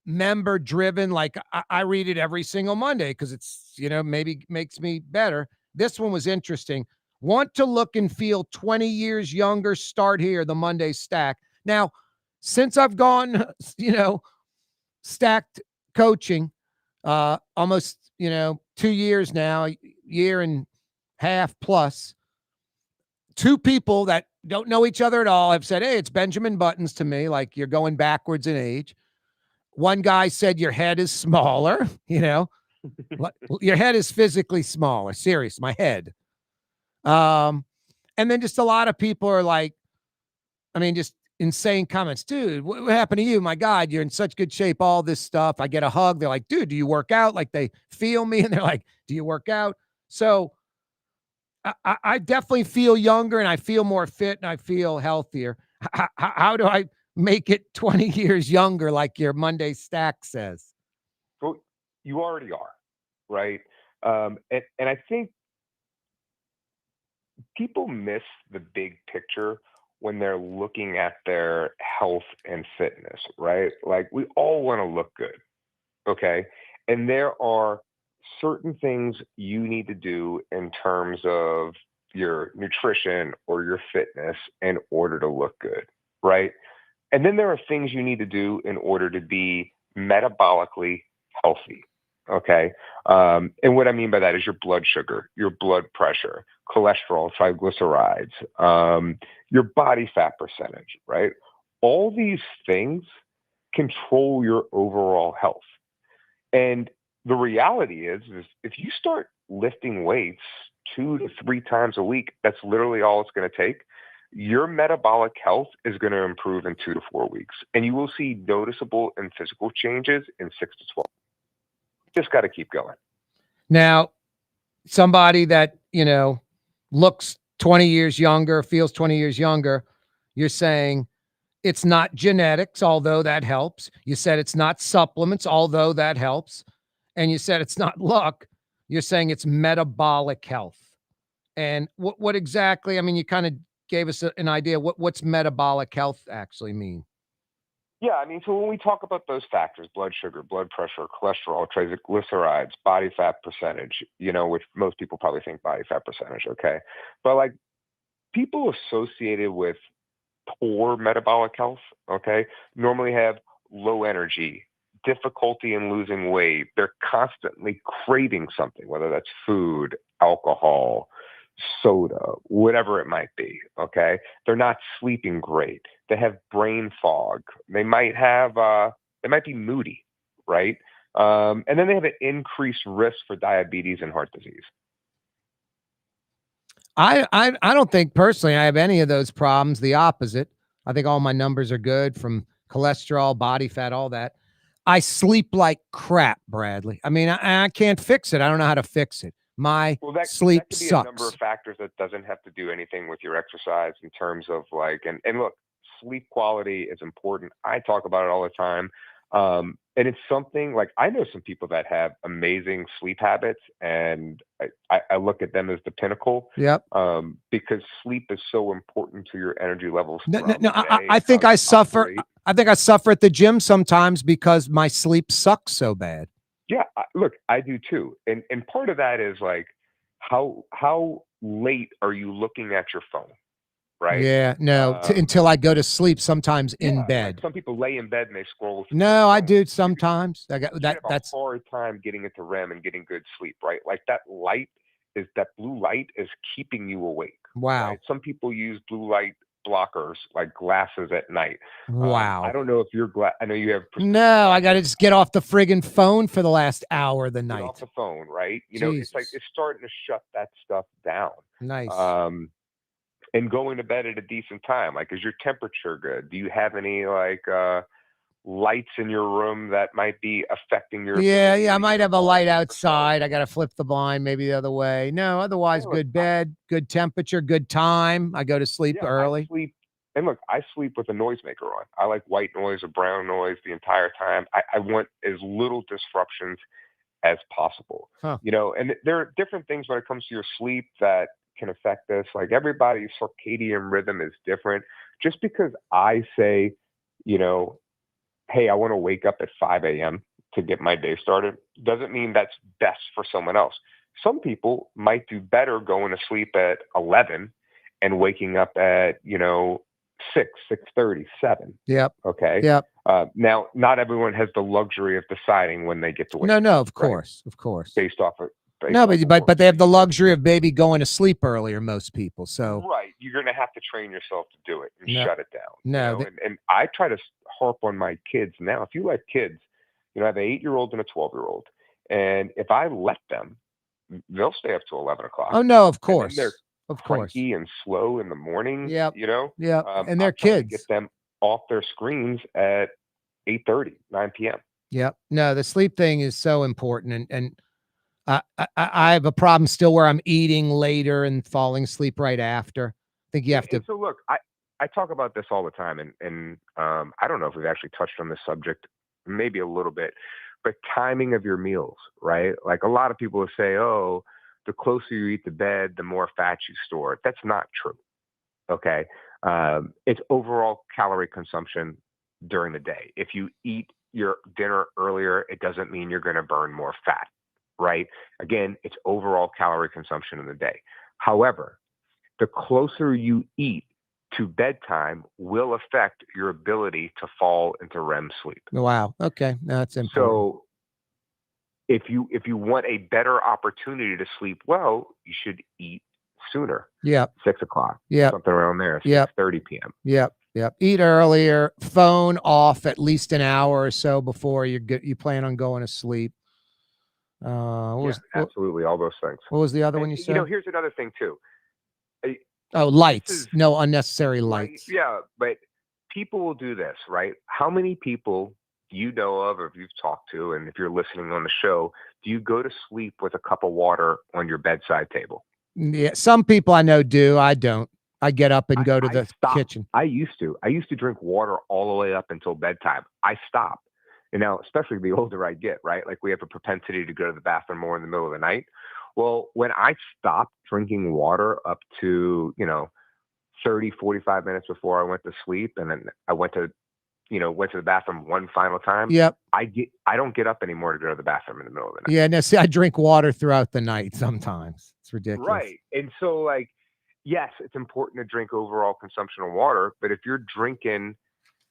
member driven. Like I read it every single Monday because it's, maybe makes me better. This one was interesting. Want to look and feel 20 years younger? Start here, the Monday Stack. Now, since I've gone, stacked coaching, almost, 2 years now, year and half plus, two people that don't know each other at all have said, hey, it's Benjamin Buttons to me, like you're going backwards in age. One guy said your head is smaller, your head is physically smaller. Serious, my head. And then just a lot of people are like, just insane comments. Dude, what happened to you? My God, you're in such good shape, all this stuff. I get a hug. They're like, dude, do you work out? Like they feel me and they're like, do you work out? So I definitely feel younger and I feel more fit and I feel healthier. How do I make it 20 years younger, like your Monday Stack says? Well, you already are, right? And I think people miss the big picture when they're looking at their health and fitness, right? Like we all want to look good, okay? And there are certain things you need to do in terms of your nutrition or your fitness in order to look good, right? And then there are things you need to do in order to be metabolically healthy. Okay. And what I mean by that is your blood sugar, your blood pressure, cholesterol, triglycerides, your body fat percentage, right? All these things control your overall health. And the reality is if you start lifting weights 2 to 3 times a week, that's literally all it's going to take. Your metabolic health is going to improve in 2 to 4 weeks, and you will see noticeable and physical changes in 6 to 12. Just got to keep going. Now, somebody that, looks 20 years younger, feels 20 years younger, you're saying it's not genetics, although that helps. You said it's not supplements, although that helps. And you said it's not luck. You're saying it's metabolic health. And what exactly, you kind of gave us an idea. What's metabolic health actually mean? Yeah, so when we talk about those factors, blood sugar, blood pressure, cholesterol, triglycerides, body fat percentage, which most people probably think body fat percentage, okay? But like people associated with poor metabolic health, okay, normally have low energy, difficulty in losing weight. They're constantly craving something, whether that's food, alcohol, soda, whatever it might be. Okay. They're not sleeping great. They have brain fog. They might be moody, right? And then they have an increased risk for diabetes and heart disease. I don't think personally I have any of those problems. The opposite. I think all my numbers are good from cholesterol, body fat, all that. I sleep like crap, Bradley. I can't fix it. I don't know how to fix it. My sleep that could be sucks. a number of factors that doesn't have to do anything with your exercise in terms of and look, sleep quality is important. I talk about it all the time. And it's something like I know some people that have amazing sleep habits, and I look at them as the pinnacle. Yep. Because sleep is so important to your energy levels. No, I think I suffer. I think I suffer at the gym sometimes because my sleep sucks so bad. Yeah, look, I do too, and part of that is like how late are you looking at your phone, right? Yeah, no, until I go to sleep. Sometimes in bed. Like some people lay in bed and they scroll. No, I do sometimes. That's a hard time getting into REM and getting good sleep, right? Like that blue light is keeping you awake. Wow. Right? Some people use blue light blockers like glasses at night. Wow. I don't know if you're I know you have. No, I got to just get off the friggin' phone for the last hour of the night. Get off the phone, right? Jesus. It's like it's starting to shut that stuff down. Nice. And going to bed at a decent time. Like, is your temperature good? Do you have any lights in your room that might be affecting your? Yeah. I might have a light outside. I got to flip the blind maybe the other way. No, otherwise good bed, good temperature, good time. I go to sleep early. I sleep with a noisemaker on. I like white noise or brown noise the entire time. I want as little disruptions as possible. Huh. And there are different things when it comes to your sleep that can affect this. Like everybody's circadian rhythm is different. Just because I say, you know, hey, I want to wake up at 5 a.m. to get my day started, doesn't mean that's best for someone else. Some people might do better going to sleep at 11 and waking up at, 6:30, 7. Yep. Okay. Yep. Now, not everyone has the luxury of deciding when they get to wake up. No, of right? course, of course. Based off of No, but they have the luxury of maybe going to sleep earlier. Most people, so right, you're going to have to train yourself to do it and No. shut it down. No, and I try to harp on my kids now. If you let kids, I have an 8-year-old and a 12-year-old, and if I let them, they'll stay up till 11 o'clock. Oh no, of And then course, they're of course. cranky and slow in the morning. Yep. Yeah, and they're I'm trying to kids. get them off their screens at 8:30, 9 p.m. Yep. No, the sleep thing is so important, and I have a problem still where I'm eating later and falling asleep right after. I think you have to. And so look, I talk about this all the time, and I don't know if we've actually touched on this subject, maybe a little bit, but timing of your meals, right? Like a lot of people will say, oh, the closer you eat to bed, the more fat you store. That's not true. Okay. It's overall calorie consumption during the day. If you eat your dinner earlier, it doesn't mean you're going to burn more fat, right? Again, it's overall calorie consumption in the day. However, the closer you eat to bedtime will affect your ability to fall into REM sleep. Wow. Okay. No, that's important. So if you want a better opportunity to sleep well, you should eat sooner. Yep. 6 o'clock. Yep. Something around there. Yep. 6:30 p.m. Yep. Eat earlier. Phone off at least an hour or so before you plan on going to sleep. Absolutely, all those things. What was the other one you said? Here's another thing too. Oh, lights. No unnecessary Right, lights. yeah, but people will do this, right? How many people do you know of, or if you've talked to, and if you're listening on the show, do you go to sleep with a cup of water on your bedside table? Yeah, some people I know do. I don't. I get up and go to the stopped. kitchen. I used to drink water all the way up until bedtime. I stopped. And now, especially the older I get, right? Like we have a propensity to go to the bathroom more in the middle of the night. Well, when I stopped drinking water up to, 30, 45 minutes before I went to sleep, and then I went to the bathroom one final time. Yep. I don't get up anymore to go to the bathroom in the middle of the night. Yeah. No, see, I drink water throughout the night sometimes. It's ridiculous. Right. And so, like, yes, it's important to drink overall consumption of water, but if you're drinking,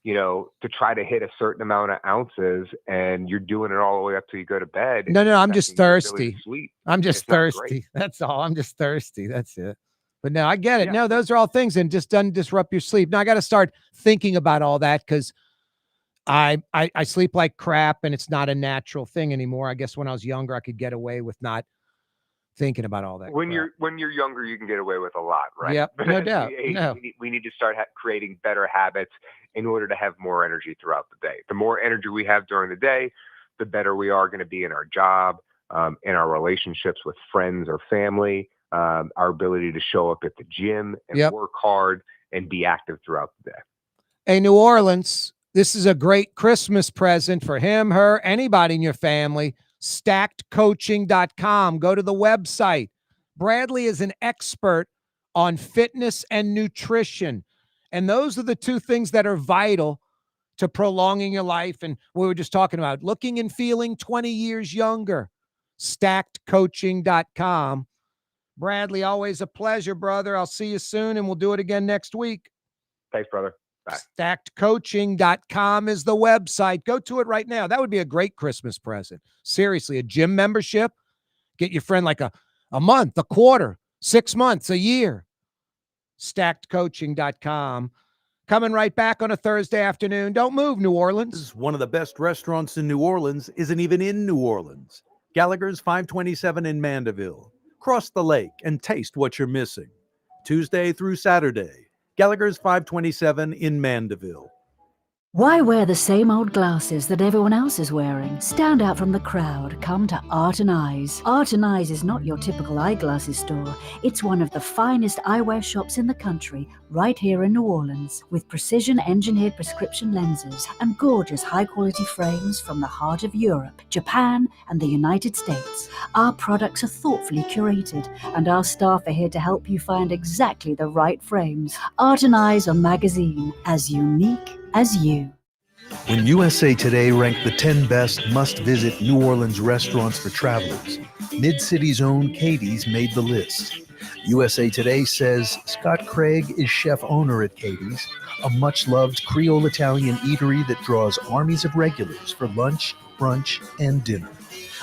to try to hit a certain amount of ounces and you're doing it all the way up till you go to bed. No, I'm just thirsty. I'm just It's not thirsty. great. That's all. I'm just thirsty. That's it. But no, I get it. Yeah. No, those are all things and just doesn't disrupt your sleep. Now I got to start thinking about all that because I sleep like crap and it's not a natural thing anymore. I guess when I was younger, I could get away with not thinking about all that. When crap. you're younger, you can get away with a lot, right? Yep, But no as doubt. we age, No. we need to start creating better habits in order to have more energy throughout the day. The more energy we have during the day, the better we are going to be in our job, in our relationships with friends or family, our ability to show up at the gym and work hard and be active throughout the day. Hey, New Orleans, this is a great Christmas present for him, her, anybody in your family. StackedCoaching.com. Go to the website. Bradley is an expert on fitness and nutrition. And those are the two things that are vital to prolonging your life. And we were just talking about looking and feeling 20 years younger. StackedCoaching.com. Bradley, always a pleasure, brother. I'll see you soon, and we'll do it again next week. Thanks, brother. Bye. StackedCoaching.com is the website. Go to it right now. That would be a great Christmas present. Seriously, a gym membership. Get your friend like a month, a quarter, 6 months, a year. StackedCoaching.com. Coming right back on a Thursday afternoon. Don't move, New Orleans. One of the best restaurants in New Orleans isn't even in New Orleans. Gallagher's 527 in Mandeville. Cross the lake and taste what you're missing. Tuesday through Saturday. Gallagher's 527 in Mandeville. Why wear the same old glasses that everyone else is wearing? Stand out from the crowd. Come to Art and Eyes. Art and Eyes is not your typical eyeglasses store. It's one of the finest eyewear shops in the country, right here in New Orleans, with precision-engineered prescription lenses and gorgeous high-quality frames from the heart of Europe, Japan, and the United States. Our products are thoughtfully curated, and our staff are here to help you find exactly the right frames. Art and Eyes are magazine, as unique as you. When USA Today ranked the 10 best must-visit New Orleans restaurants for travelers, Mid-City's own Katie's made the list. USA Today says Scott Craig is chef-owner at Katie's, a much-loved Creole Italian eatery that draws armies of regulars for lunch, brunch, and dinner.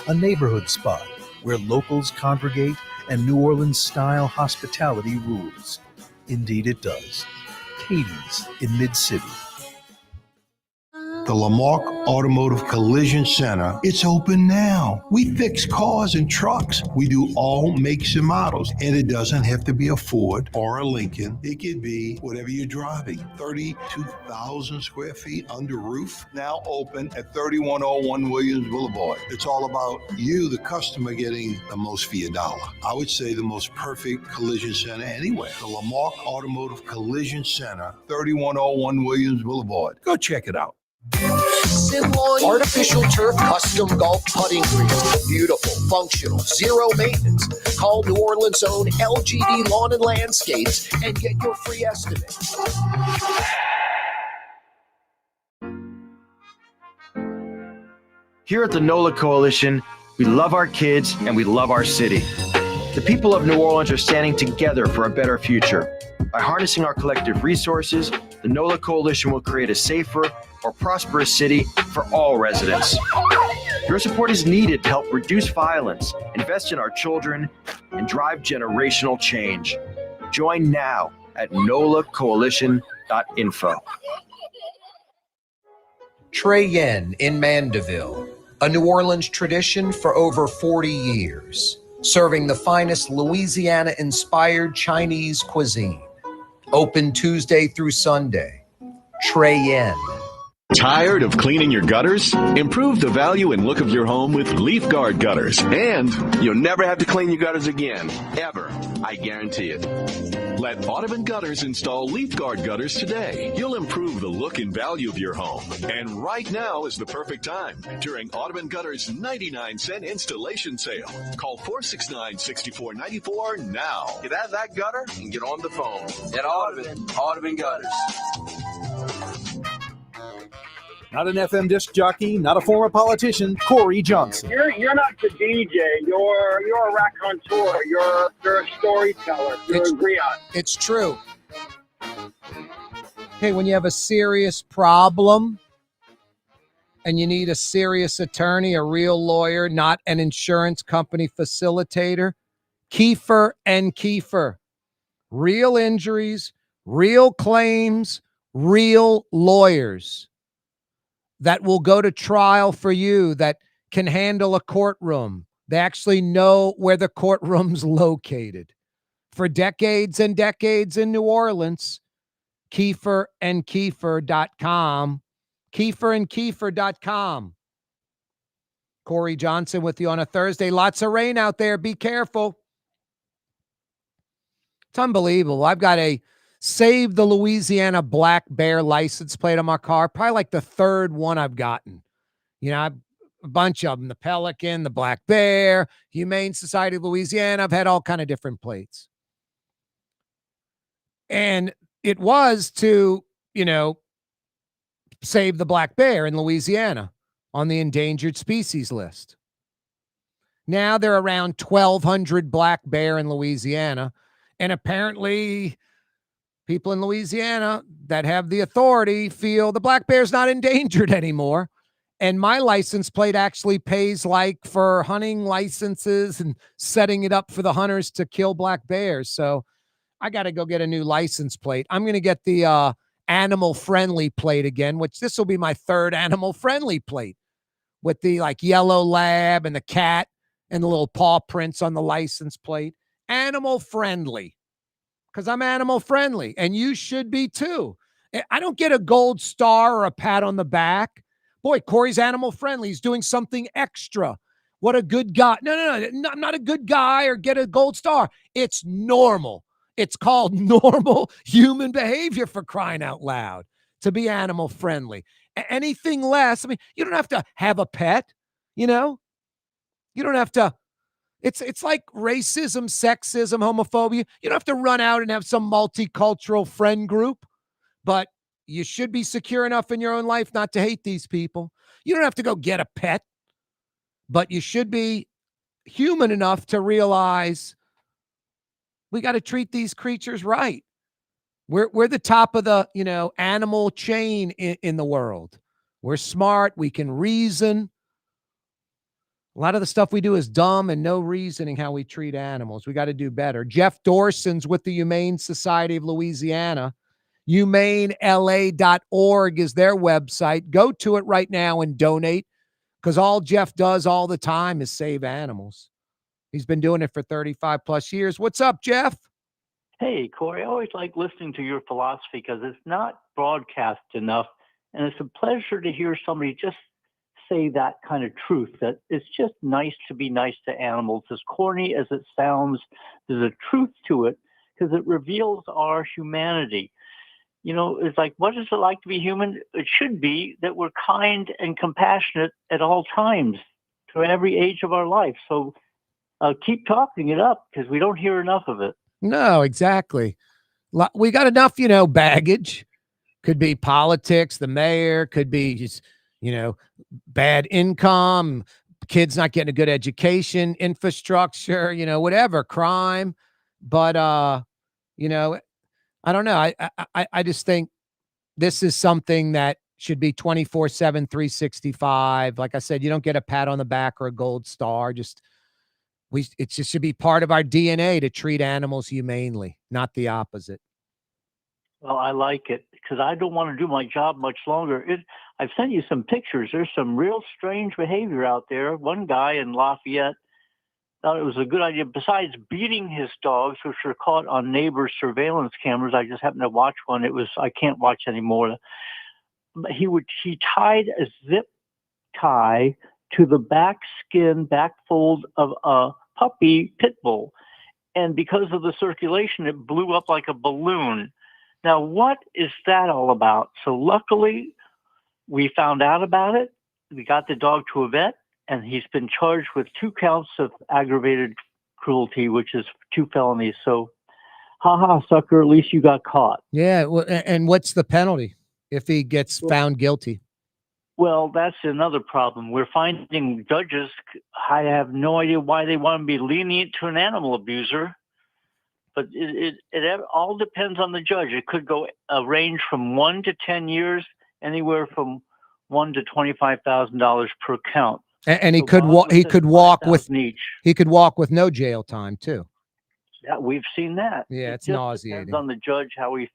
A neighborhood spot where locals congregate and New Orleans-style hospitality rules. Indeed it does. Katie's in Mid-City. The Lamarck Automotive Collision Center, it's open now. We fix cars and trucks. We do all makes and models. And it doesn't have to be a Ford or a Lincoln. It could be whatever you're driving. 32,000 square feet under roof, now open at 3101 Williams Boulevard. It's all about you, the customer, getting the most for your dollar. I would say the most perfect collision center anywhere. The Lamarck Automotive Collision Center, 3101 Williams Boulevard. Go check it out. Artificial turf custom golf putting greens. Beautiful, functional, zero maintenance. Call New Orleans' own LGD Lawn and Landscapes and get your free estimate. Here at the NOLA Coalition, we love our kids and we love our city. The people of New Orleans are standing together for a better future. By harnessing our collective resources, the NOLA Coalition will create a safer, more prosperous city for all residents. Your support is needed to help reduce violence, invest in our children, and drive generational change. Join now at nolacoalition.info. Trey Yen in Mandeville, a New Orleans tradition for over 40 years, serving the finest Louisiana-inspired Chinese cuisine. Open Tuesday through Sunday. Trey Yen. Tired of cleaning your gutters? Improve the value and look of your home with Leaf Guard gutters. And you'll never have to clean your gutters again. Ever. I guarantee it. Let Audubon Gutters install Leaf Guard gutters today. You'll improve the look and value of your home. And right now is the perfect time during Audubon Gutters' 99-cent installation sale. Call 469-6494 now. Get out of that gutter and get on the phone. At Audubon Gutters. Not an FM disc jockey, not a former politician, Corey Johnson. You're not the DJ. You're a raconteur. You're a storyteller. You're a griot. It's true. Hey, when you have a serious problem and you need a serious attorney, a real lawyer, not an insurance company facilitator, Kiefer and Kiefer. Real injuries, real claims, real lawyers that will go to trial for you, that can handle a courtroom. They actually know where the courtroom's located. For decades and decades in New Orleans, KieferandKiefer.com. KieferandKiefer.com. Corey Johnson with you on a Thursday. Lots of rain out there. Be careful. It's unbelievable. I've got a Save the Louisiana Black Bear license plate on my car. Probably like the third one I've gotten. You know, a bunch of them. The Pelican, the Black Bear, Humane Society of Louisiana. I've had all kind of different plates. And it was to, save the black bear in Louisiana on the endangered species list. Now there are around 1,200 black bear in Louisiana. And apparently people in Louisiana that have the authority feel the black bear's not endangered anymore. And my license plate actually pays like for hunting licenses and setting it up for the hunters to kill black bears. So I got to go get a new license plate. I'm going to get the animal-friendly plate again, which this will be my third animal-friendly plate with the like yellow lab and the cat and the little paw prints on the license plate. Animal-friendly. Because I'm animal friendly, and you should be too. I don't get a gold star or a pat on the back. Boy, Corey's animal friendly. He's doing something extra. What a good guy. No, I'm not a good guy or get a gold star. It's normal. It's called normal human behavior, for crying out loud, to be animal friendly. Anything less, I mean, you don't have to have a pet, you know? You don't have to. It's like racism, sexism, homophobia. You don't have to run out and have some multicultural friend group, but you should be secure enough in your own life not to hate these people. You don't have to go get a pet, but you should be human enough to realize we got to treat these creatures right. We're the top of the, animal chain in the world. We're smart. We can reason. A lot of the stuff we do is dumb and no reasoning how we treat animals. We got to do better. Jeff Dorson's with the Humane Society of Louisiana. HumaneLA.org is their website. Go to it right now and donate, because all Jeff does all the time is save animals. He's been doing it for 35 plus years. What's up, Jeff? Hey, Corey, I always like listening to your philosophy because it's not broadcast enough. And it's a pleasure to hear somebody just say that kind of truth, that it's just nice to be nice to animals. As corny as it sounds, there's a truth to it because it reveals our humanity. It's like, what is it like to be human? It should be that we're kind and compassionate at all times to every age of our life. So keep talking it up because we don't hear enough of it. No, exactly. We got enough, baggage. Could be politics, the mayor, could be just, bad income, kids not getting a good education, infrastructure, whatever, crime. But, I don't know. I just think this is something that should be 24/7, 365. Like I said, you don't get a pat on the back or a gold star. It just should be part of our DNA to treat animals humanely, not the opposite. Well, I like it because I don't want to do my job much longer. I've sent you some pictures. There's some real strange behavior out there. One guy in Lafayette thought it was a good idea. Besides beating his dogs, which were caught on neighbors' surveillance cameras, I just happened to watch one. I can't watch anymore. But he tied a zip tie to the back fold of a puppy pit bull. And because of the circulation, it blew up like a balloon. Now, what is that all about? So luckily, we found out about it. We got the dog to a vet, and he's been charged with 2 counts of aggravated cruelty, which is 2 felonies. So, haha, sucker, at least you got caught. Yeah. Well, and what's the penalty if he gets found guilty? Well, that's another problem. We're finding judges, I have no idea why they want to be lenient to an animal abuser. But it all depends on the judge. It could go range from 1 to 10 years, anywhere from $1,000 to $25,000 per count. And he So could walk. He could walk with. each. He could walk with no jail time too. Yeah, we've seen that. Yeah, it's just nauseating. Depends on the judge how he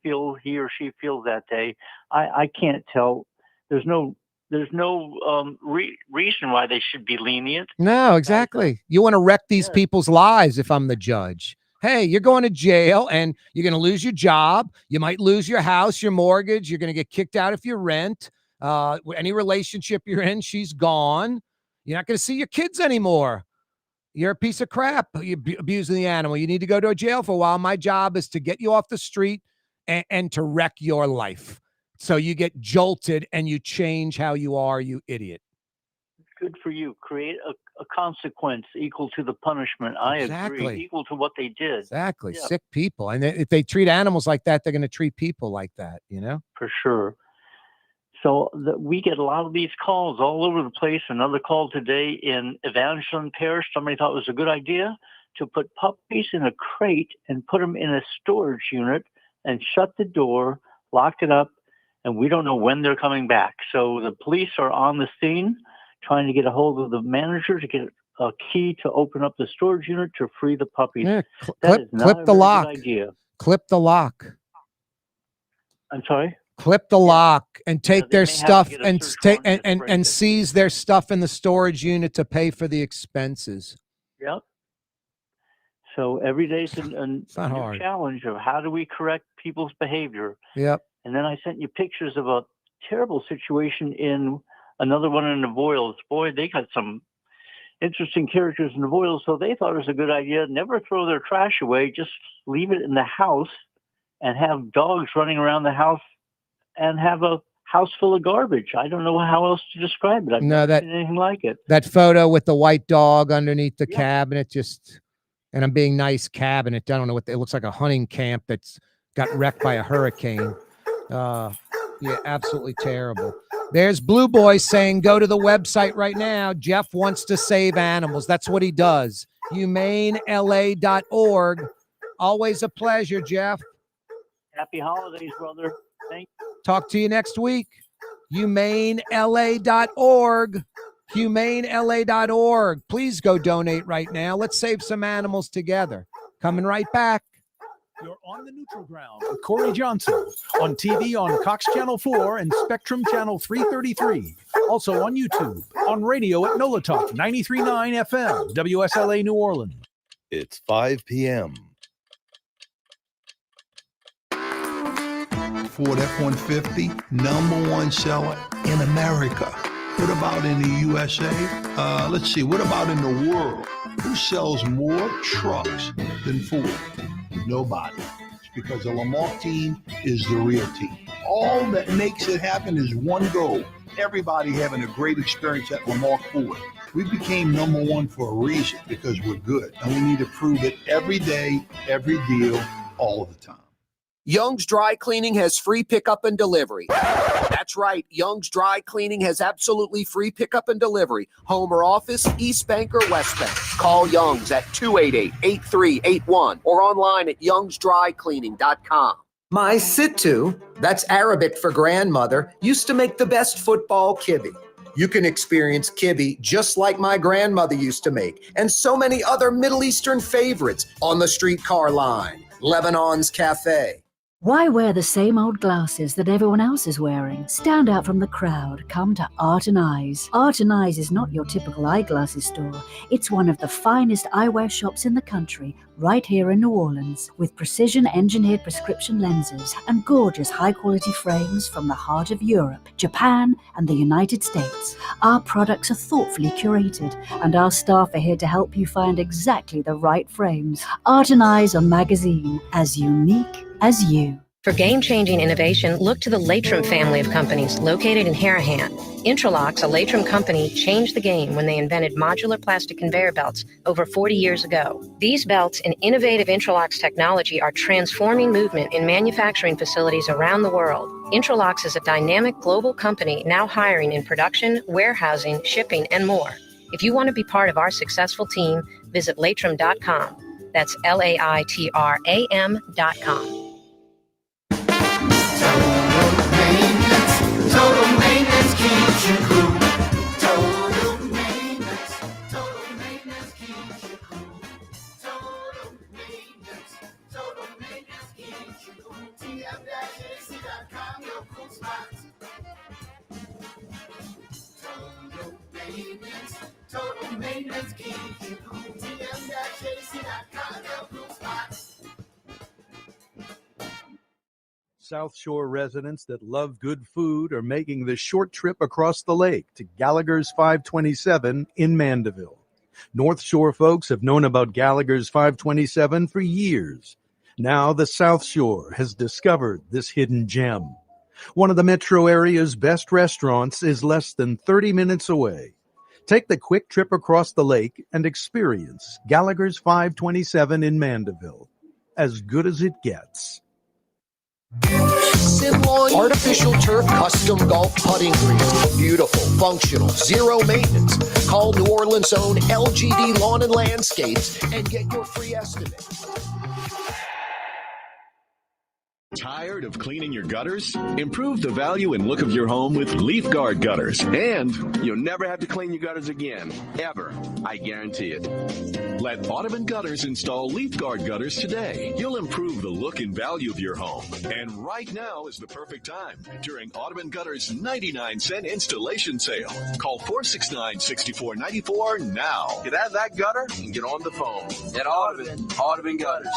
or she feels that day. I can't tell. There's no reason why they should be lenient. No, exactly. You want to wreck these people's lives if I'm the judge. Hey, you're going to jail and you're going to lose your job. You might lose your house, your mortgage. You're going to get kicked out if you rent. Any relationship you're in, she's gone. You're not going to see your kids anymore. You're a piece of crap. You're abusing the animal. You need to go to a jail for a while. My job is to get you off the street and to wreck your life. So you get jolted and you change how you are, you idiot. Good for you. Create a consequence equal to the punishment. I agree. Equal to what they did. Exactly. Yeah. Sick people. And if they treat animals like that, they're going to treat people like that, For sure. So we get a lot of these calls all over the place. Another call today in Evangeline Parish. Somebody thought it was a good idea to put puppies in a crate and put them in a storage unit and shut the door, lock it up, and we don't know when they're coming back. So the police are on the scene trying to get a hold of the manager to get a key to open up the storage unit to free the puppies. Yeah, That is not clip a the very lock. good idea. Clip the lock. I'm sorry? Clip the lock and take their may have to stuff get a and search take warrant to break and it. seize their stuff in the storage unit to pay for the expenses. Yep. So every day is a not new hard. challenge of how do we correct people's behavior. Yep. And then I sent you pictures of a terrible situation in another one in the Voiles. Boy, they got some interesting characters in the Voiles, so they thought it was a good idea. Never throw their trash away, just leave it in the house and have dogs running around the house and have a house full of garbage. I don't know how else to describe it. I've never seen anything like it. That photo with the white dog underneath the cabinet, and I'm being nice, cabinet. I don't know what it looks like, a hunting camp that's got wrecked by a hurricane. Yeah, absolutely terrible. There's Blue Boy saying, go to the website right now. Jeff wants to save animals. That's what he does. HumaneLA.org. Always a pleasure, Jeff. Happy holidays, brother. Thank you. Talk to you next week. HumaneLA.org. HumaneLA.org. Please go donate right now. Let's save some animals together. Coming right back. You're on the neutral ground with Corey Johnson on TV on Cox Channel 4 and Spectrum Channel 333. Also on YouTube, on radio at NOLA Talk 93.9 FM, WSLA New Orleans. It's 5 p.m. Ford F-150, #1 seller in America. What about in the USA? Let's see, what about in the world? Who sells more trucks than Ford? Nobody. It's because the Lamarck team is the real team. All that makes it happen is one goal. Everybody having a great experience at Lamarck Ford. We became #1 for a reason, because we're good. And we need to prove it every day, every deal, all of the time. Young's Dry Cleaning has free pickup and delivery. That's right. Young's Dry Cleaning has absolutely free pickup and delivery. Home or office, East Bank or West Bank. Call Young's at 288-8381 or online at youngsdrycleaning.com. My Sittu, that's Arabic for grandmother, used to make the best football kibbe. You can experience kibbe just like my grandmother used to make, and so many other Middle Eastern favorites on the streetcar line. Lebanon's Cafe. Why wear the same old glasses that everyone else is wearing? Stand out from the crowd. Come to Art and Eyes. Art and Eyes is not your typical eyeglasses store. It's one of the finest eyewear shops in the country, right here in New Orleans, with precision-engineered prescription lenses and gorgeous high-quality frames from the heart of Europe, Japan, and the United States. Our products are thoughtfully curated, and our staff are here to help you find exactly the right frames. Art and Eyes on magazine, as unique as you. For game-changing innovation, look to the Latrim family of companies located in Harahan. Intralox, a Latrim company, changed the game when they invented modular plastic conveyor belts over 40 years ago. These belts and innovative Intralox technology are transforming movement in manufacturing facilities around the world. Intralox is a dynamic global company now hiring in production, warehousing, shipping, and more. If you want to be part of our successful team, visit latrim.com. That's LAITRAM.com. Total maintenance keeps you cool. Total maintenance keeps you cool. Total maintenance keeps you cool. TM-AC.com, your cool spots. Total maintenance keeps you cool. TM-AC.com, your cool spots. South Shore residents that love good food are making the short trip across the lake to Gallagher's 527 in Mandeville. North Shore folks have known about Gallagher's 527 for years. Now the South Shore has discovered this hidden gem. One of the metro area's best restaurants is less than 30 minutes away. Take the quick trip across the lake and experience Gallagher's 527 in Mandeville. As good as it gets. Artificial turf custom golf putting green. Beautiful, functional, zero maintenance. Call New Orleans' own LGD Lawn and Landscapes and get your free estimate. Tired of cleaning your gutters? Improve the value and look of your home with Leaf Guard gutters, and you'll never have to clean your gutters again, ever. I guarantee it. Let Audubon Gutters install Leaf Guard gutters today. You'll improve the look and value of your home, and right now is the perfect time during Audubon Gutters' 99-cent installation sale. Call 469-6494 now. Get out of that gutter and get on the phone. At Audubon Gutters.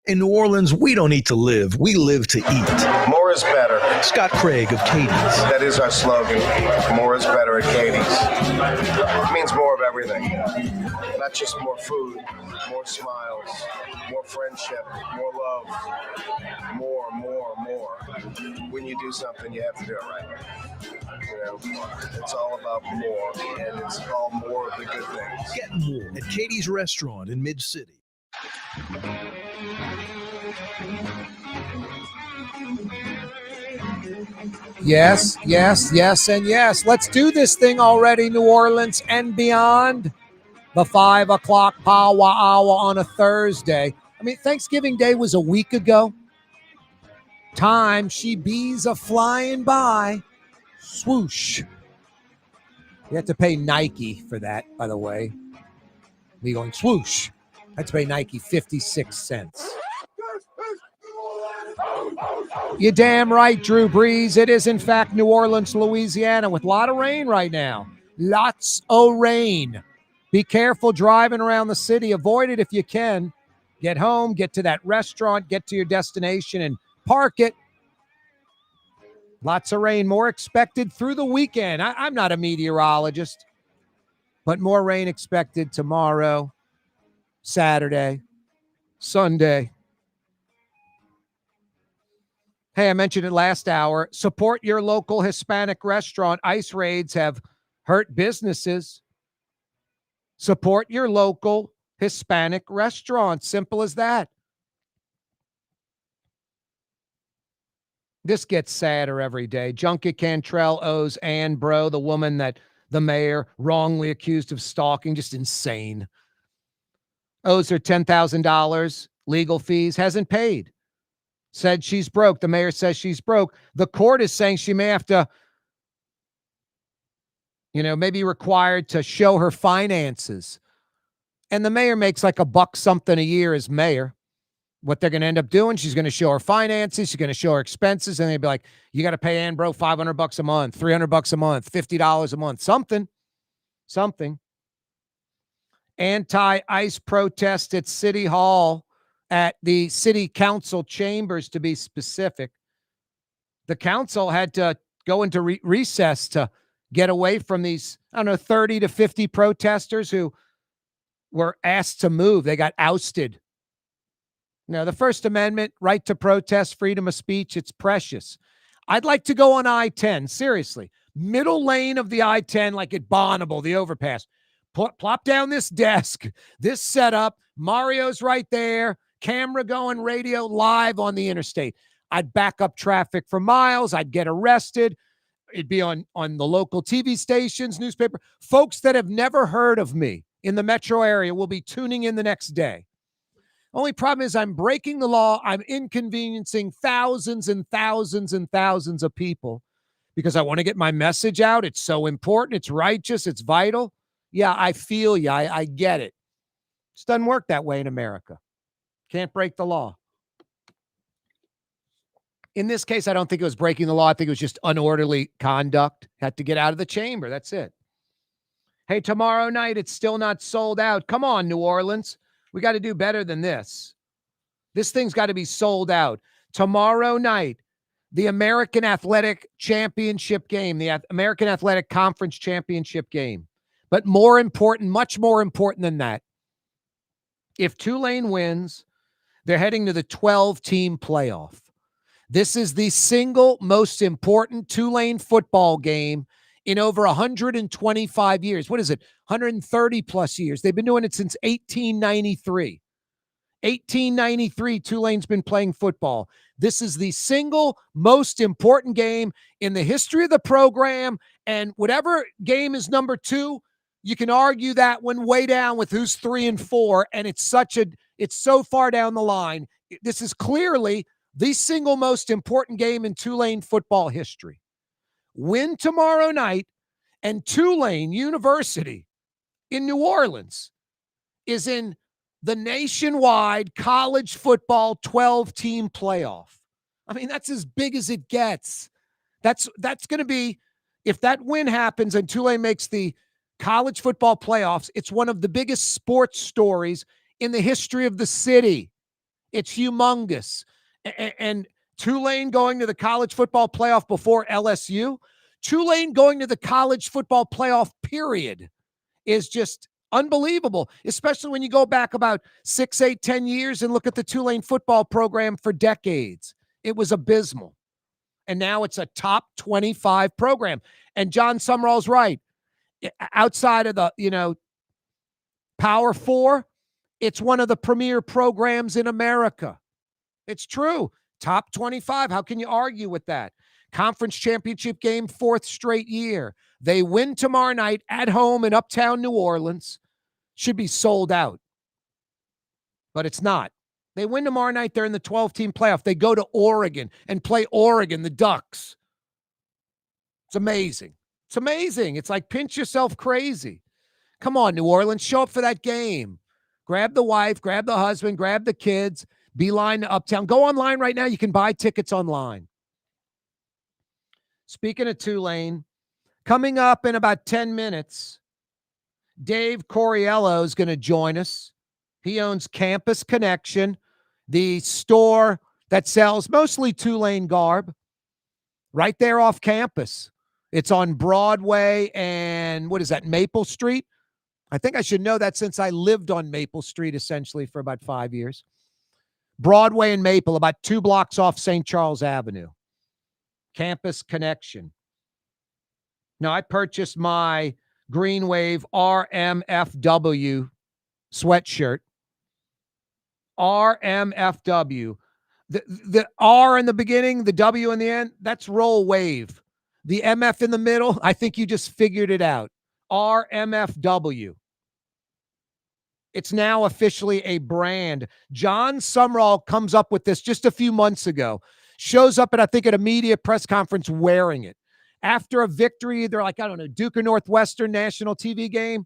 In New Orleans, we don't eat to live, we live to eat. More is better. Scott Craig of Katie's. That is our slogan. More is better at Katie's. It means more of everything. Not just more food, more smiles, more friendship, more love. More. When you do something, you have to do it right. You know, it's all about more, and it's all more of the good things. Get more at Katie's Restaurant in Mid-City. Yes, and yes. Let's do this thing already, New Orleans and beyond. The 5 o'clock power hour on a Thursday. I mean, Thanksgiving Day was a week ago. Time, she bees are flying by. Swoosh. You have to pay Nike for that, by the way. Me going swoosh. I had to pay Nike 56 cents. You're damn right, Drew Brees. It is, in fact, New Orleans, Louisiana, with a lot of rain right now. Lots of rain. Be careful driving around the city. Avoid it if you can. Get home, get to that restaurant, get to your destination, and park it. Lots of rain, more expected through the weekend. I'm not a meteorologist, but more rain expected tomorrow, Saturday, Sunday. Hey, I mentioned it last hour. Support your local Hispanic restaurant. ICE raids have hurt businesses. Support your local Hispanic restaurant. Simple as that. This gets sadder every day. Junkie Cantrell owes Ann Bro, the woman that the mayor wrongly accused of stalking, just insane. Owes her $10,000 legal fees, hasn't paid. Said she's broke. The mayor says she's broke. The court is saying she may have to, maybe required to show her finances. And the mayor makes like $1 something a year as mayor. What they're going to end up doing, she's going to show her finances, she's going to show her expenses, and they'd be like, you got to pay Ann Bro $500 a month, $300 a month, $50 a month, something. Anti-ICE protest at City Hall, at the city council chambers, to be specific. The council had to go into recess to get away from these, 30 to 50 protesters who were asked to move. They got ousted. Now, the First Amendment, right to protest, freedom of speech, it's precious. I'd like to go on I-10, seriously. Middle lane of the I-10, like at Bonneville, the overpass. Plop down this desk, this setup. Mario's right there. Camera going, radio live on the interstate. I'd back up traffic for miles. I'd get arrested. It'd be on the local TV stations, newspaper. Folks that have never heard of me in the metro area will be tuning in the next day. Only problem is I'm breaking the law. I'm inconveniencing thousands and thousands and thousands of people because I want to get my message out. It's so important. It's righteous. It's vital. Yeah, I feel you. I get it. It doesn't work that way in America. Can't break the law. In this case, I don't think it was breaking the law. I think it was just unorderly conduct. Had to get out of the chamber. That's it. Hey, tomorrow night, it's still not sold out. Come on, New Orleans. We got to do better than this. This thing's got to be sold out. Tomorrow night, the American Athletic Championship game, the American Athletic Conference Championship game. But more important, much more important than that, if Tulane wins, they're heading to the 12-team playoff. This is the single most important Tulane football game in over 125 years. What is it? 130 plus years. They've been doing it since 1893. 1893, Tulane's been playing football. This is the single most important game in the history of the program. And whatever game is number 2, you can argue that one way down with who's 3 and 4. And it's so far down the line. This is clearly the single most important game in Tulane football history. Win tomorrow night, and Tulane University in New Orleans is in the nationwide college football 12-team playoff. I mean, that's as big as it gets. That's going to be, if that win happens and Tulane makes the college football playoffs, it's one of the biggest sports stories in the history of the city. It's humongous. And Tulane going to the college football playoff before LSU, Tulane going to the college football playoff period is just unbelievable, especially when you go back about 6, 8, 10 years and look at the Tulane football program for decades. It was abysmal. And now it's a top 25 program. And John Sumrall's right. Outside of the, Power Four, it's one of the premier programs in America. It's true. Top 25. How can you argue with that? Conference championship game, 4th straight year. They win tomorrow night at home in uptown New Orleans. Should be sold out. But it's not. They win tomorrow night. They're in the 12-team playoff. They go to Oregon and play Oregon, the Ducks. It's amazing. It's amazing. It's like pinch yourself crazy. Come on, New Orleans, show up for that game. Grab the wife, grab the husband, grab the kids, beeline to uptown. Go online right now. You can buy tickets online. Speaking of Tulane, coming up in about 10 minutes, Dave Coriello is going to join us. He owns Campus Connection, the store that sells mostly Tulane garb, right there off campus. It's on Broadway and Maple Street? I think I should know that since I lived on Maple Street essentially for about 5 years. Broadway and Maple, about 2 blocks off St. Charles Avenue. Campus Connection. Now, I purchased my Green Wave RMFW sweatshirt. RMFW. The R in the beginning, the W in the end, that's Roll Wave. The MF in the middle, I think you just figured it out. RMFW. It's now officially a brand. John Sumrall comes up with this just a few months ago. Shows up at a media press conference wearing it. After a victory, they're like, Duke or Northwestern national TV game.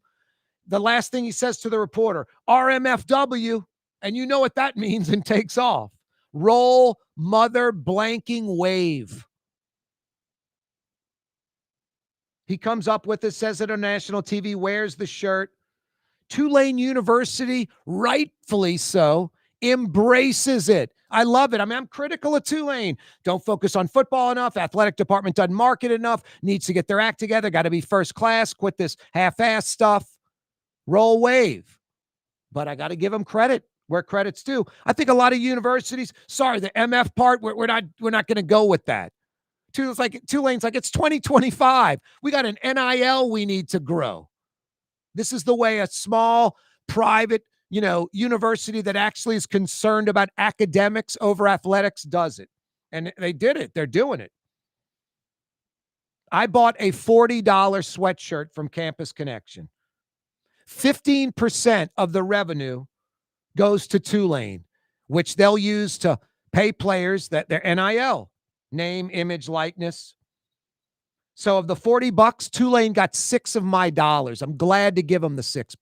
The last thing he says to the reporter, RMFW, and you know what that means, and takes off. Roll mother blanking wave. He comes up with it, says it on national TV, wears the shirt. Tulane University, rightfully so, embraces it. I love it. I'm critical of Tulane. Don't focus on football enough. Athletic department doesn't market enough. Needs to get their act together. Got to be first class. Quit this half-ass stuff. Roll Wave. But I got to give them credit where credit's due. I think a lot of universities, the MF part, we're not going to go with that. Tulane's like, it's 2025. We got an NIL we need to grow. This is the way a small, private, university that actually is concerned about academics over athletics does it. And they did it. They're doing it. I bought a $40 sweatshirt from Campus Connection. 15% of the revenue goes to Tulane, which they'll use to pay players that their NIL, name, image, likeness. So of the $40, Tulane got $6 of my dollars. I'm glad to give them the $6.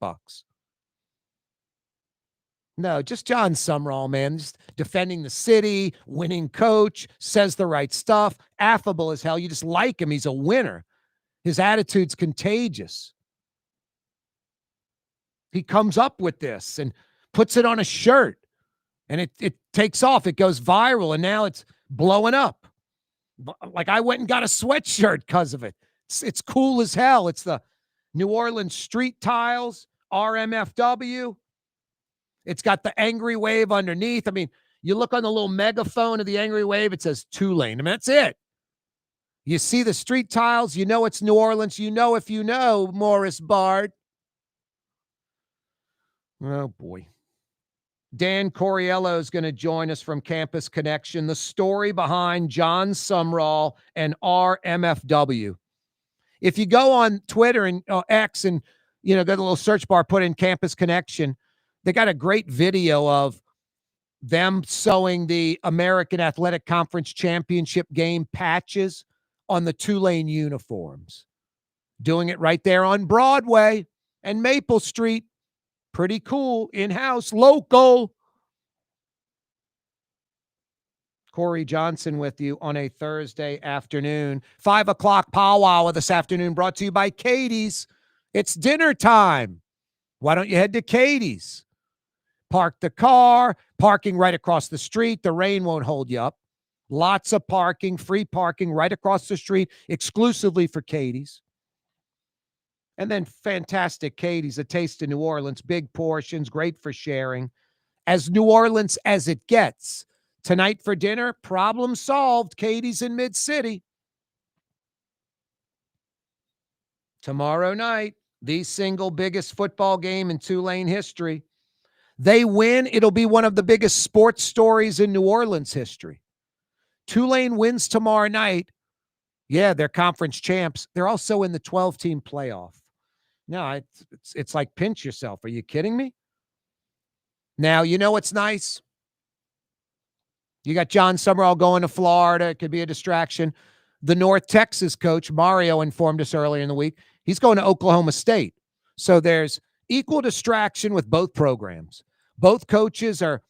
No, just John Sumrall, man, just defending the city, winning coach, says the right stuff, affable as hell. You just like him. He's a winner. His attitude's contagious. He comes up with this and puts it on a shirt, and it takes off. It goes viral, and now it's blowing up. Like I went and got a sweatshirt because of it. It's cool as hell. It's the New Orleans street tiles, RMFW. It's got the angry wave underneath. I mean, you look on the little megaphone of the angry wave, it says Tulane. I mean, that's it. You see the street tiles, you know it's New Orleans. You know if you know Morris Bard. Oh, boy. Dan Coriello is going to join us from Campus Connection. The story behind John Sumrall and RMFW. If you go on Twitter and X and, go to the little search bar, put in Campus Connection, they got a great video of them sewing the American Athletic Conference Championship game patches on the Tulane uniforms. Doing it right there on Broadway and Maple Street. Pretty cool, in-house, local. Corey Johnson with you on a Thursday afternoon. 5 o'clock powwow this afternoon brought to you by Katie's. It's dinner time. Why don't you head to Katie's? Park the car, parking right across the street. The rain won't hold you up. Lots of parking, free parking right across the street, exclusively for Katie's. And then fantastic Katie's, a taste of New Orleans, big portions, great for sharing. As New Orleans as it gets. Tonight for dinner, problem solved. Katie's in Mid-City. Tomorrow night, the single biggest football game in Tulane history. They win, it'll be one of the biggest sports stories in New Orleans history. Tulane wins tomorrow night. Yeah, they're conference champs. They're also in the 12-team playoff. No, it's like pinch yourself. Are you kidding me? Now, you know what's nice? You got John Summerall going to Florida. It could be a distraction. The North Texas coach, Mario, informed us earlier in the week. He's going to Oklahoma State. So there's equal distraction with both programs. Both coaches are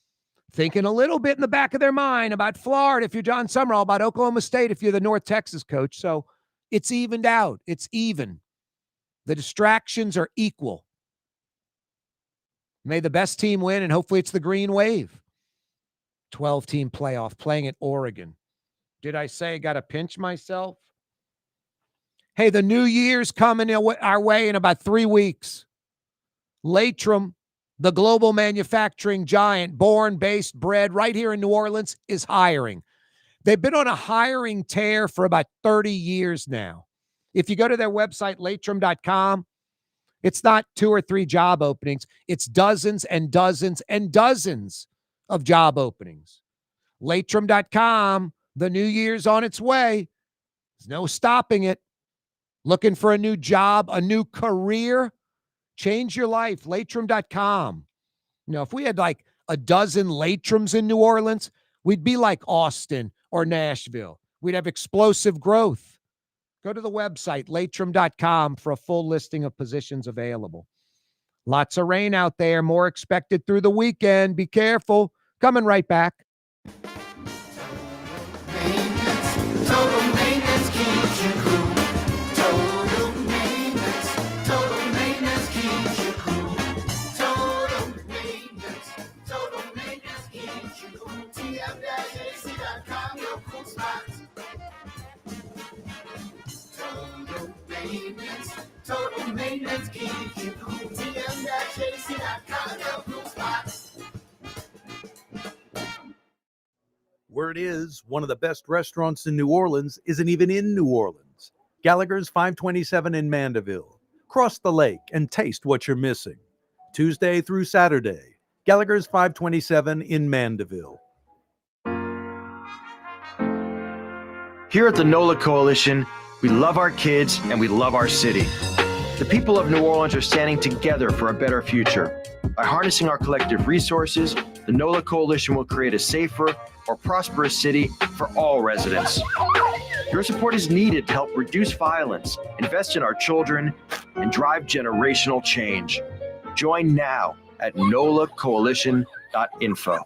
thinking a little bit in the back of their mind about Florida if you're John Summerall, about Oklahoma State if you're the North Texas coach. So it's evened out. It's even. The distractions are equal. May the best team win, and hopefully it's the Green Wave. 12-team playoff playing at Oregon. Did I say I got to pinch myself? Hey, the New Year's coming our way in about 3 weeks. Latrim, the global manufacturing giant, born, based, bred right here in New Orleans, is hiring. They've been on a hiring tear for about 30 years now. If you go to their website, latrim.com, it's not 2 or 3 job openings. It's dozens and dozens and dozens of job openings. Latrim.com, the new year's on its way. There's no stopping it. Looking for a new job, a new career? Change your life. Latrim.com. You know, if we had like a dozen Latrims in New Orleans, we'd be like Austin or Nashville. We'd have explosive growth. Go to the website, latrim.com, for a full listing of positions available. Lots of rain out there, more expected through the weekend. Be careful. Coming right back. Total maintenance keeps you cool. Total maintenance keeps you cool. Total maintenance keeps you cool. TM-AC.com, your cool spots. Total maintenance keeps you cool. TM-AC.com, your cool spots. Word is, one of the best restaurants in New Orleans isn't even in New Orleans. Gallagher's 527 in Mandeville. Cross the lake and taste what you're missing. Tuesday through Saturday, Gallagher's 527 in Mandeville. Here at the NOLA Coalition, we love our kids and we love our city. The people of New Orleans are standing together for a better future. By harnessing our collective resources, the NOLA Coalition will create a safer, more prosperous city for all residents. Your support is needed to help reduce violence, invest in our children, and drive generational change. Join now at nolacoalition.info.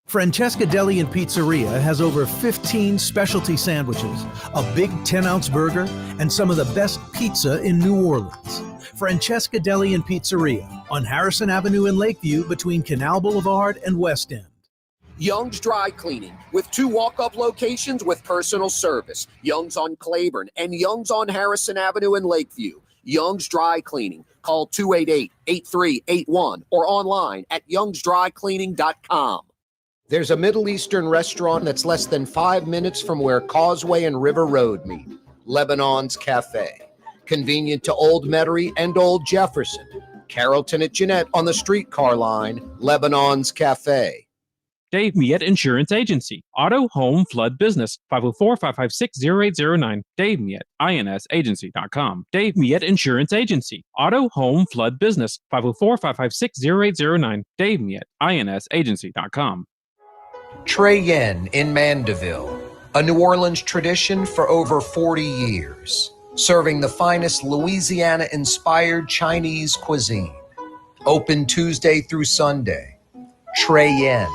Francesca Deli and Pizzeria has over 15 specialty sandwiches, a big 10-ounce burger, and some of the best pizza in New Orleans. Francesca Deli and Pizzeria on Harrison Avenue in Lakeview between Canal Boulevard and West End. Young's Dry Cleaning, with 2 walk-up locations with personal service. Young's on Claiborne and Young's on Harrison Avenue in Lakeview. Young's Dry Cleaning. Call 288-8381 or online at youngsdrycleaning.com. There's a Middle Eastern restaurant that's less than 5 minutes from where Causeway and River Road meet. Lebanon's Cafe. Convenient to Old Metairie and Old Jefferson. Carrollton at Jeanette on the streetcar line. Lebanon's Cafe. Dave Miette Insurance Agency. Auto, home, flood, business. 504-556-0809. Dave Miette, insagency.com. Dave Miette Insurance Agency. Auto, home, flood, business. 504-556-0809. Dave Miette, insagency.com. Trey Yen in Mandeville. A New Orleans tradition for over 40 years. Serving the finest Louisiana-inspired Chinese cuisine. Open Tuesday through Sunday. Trey Yen.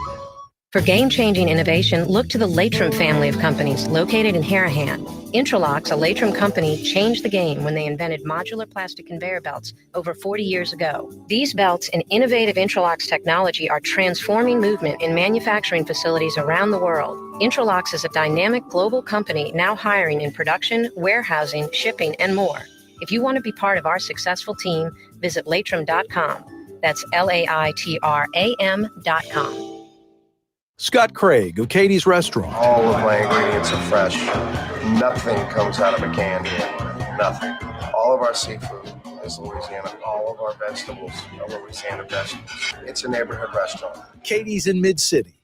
For game-changing innovation, look to the Latrim family of companies located in Harahan. Intralox, a Latrim company, changed the game when they invented modular plastic conveyor belts over 40 years ago. These belts and innovative Intralox technology are transforming movement in manufacturing facilities around the world. Intralox is a dynamic global company now hiring in production, warehousing, shipping, and more. If you want to be part of our successful team, visit latrim.com. That's LAITRAM.com. Scott Craig of Katie's Restaurant. All of my ingredients are fresh. Nothing comes out of a can here. Nothing. All of our seafood is Louisiana. All of our vegetables are Louisiana vegetables. It's a neighborhood restaurant. Katie's in Mid-City.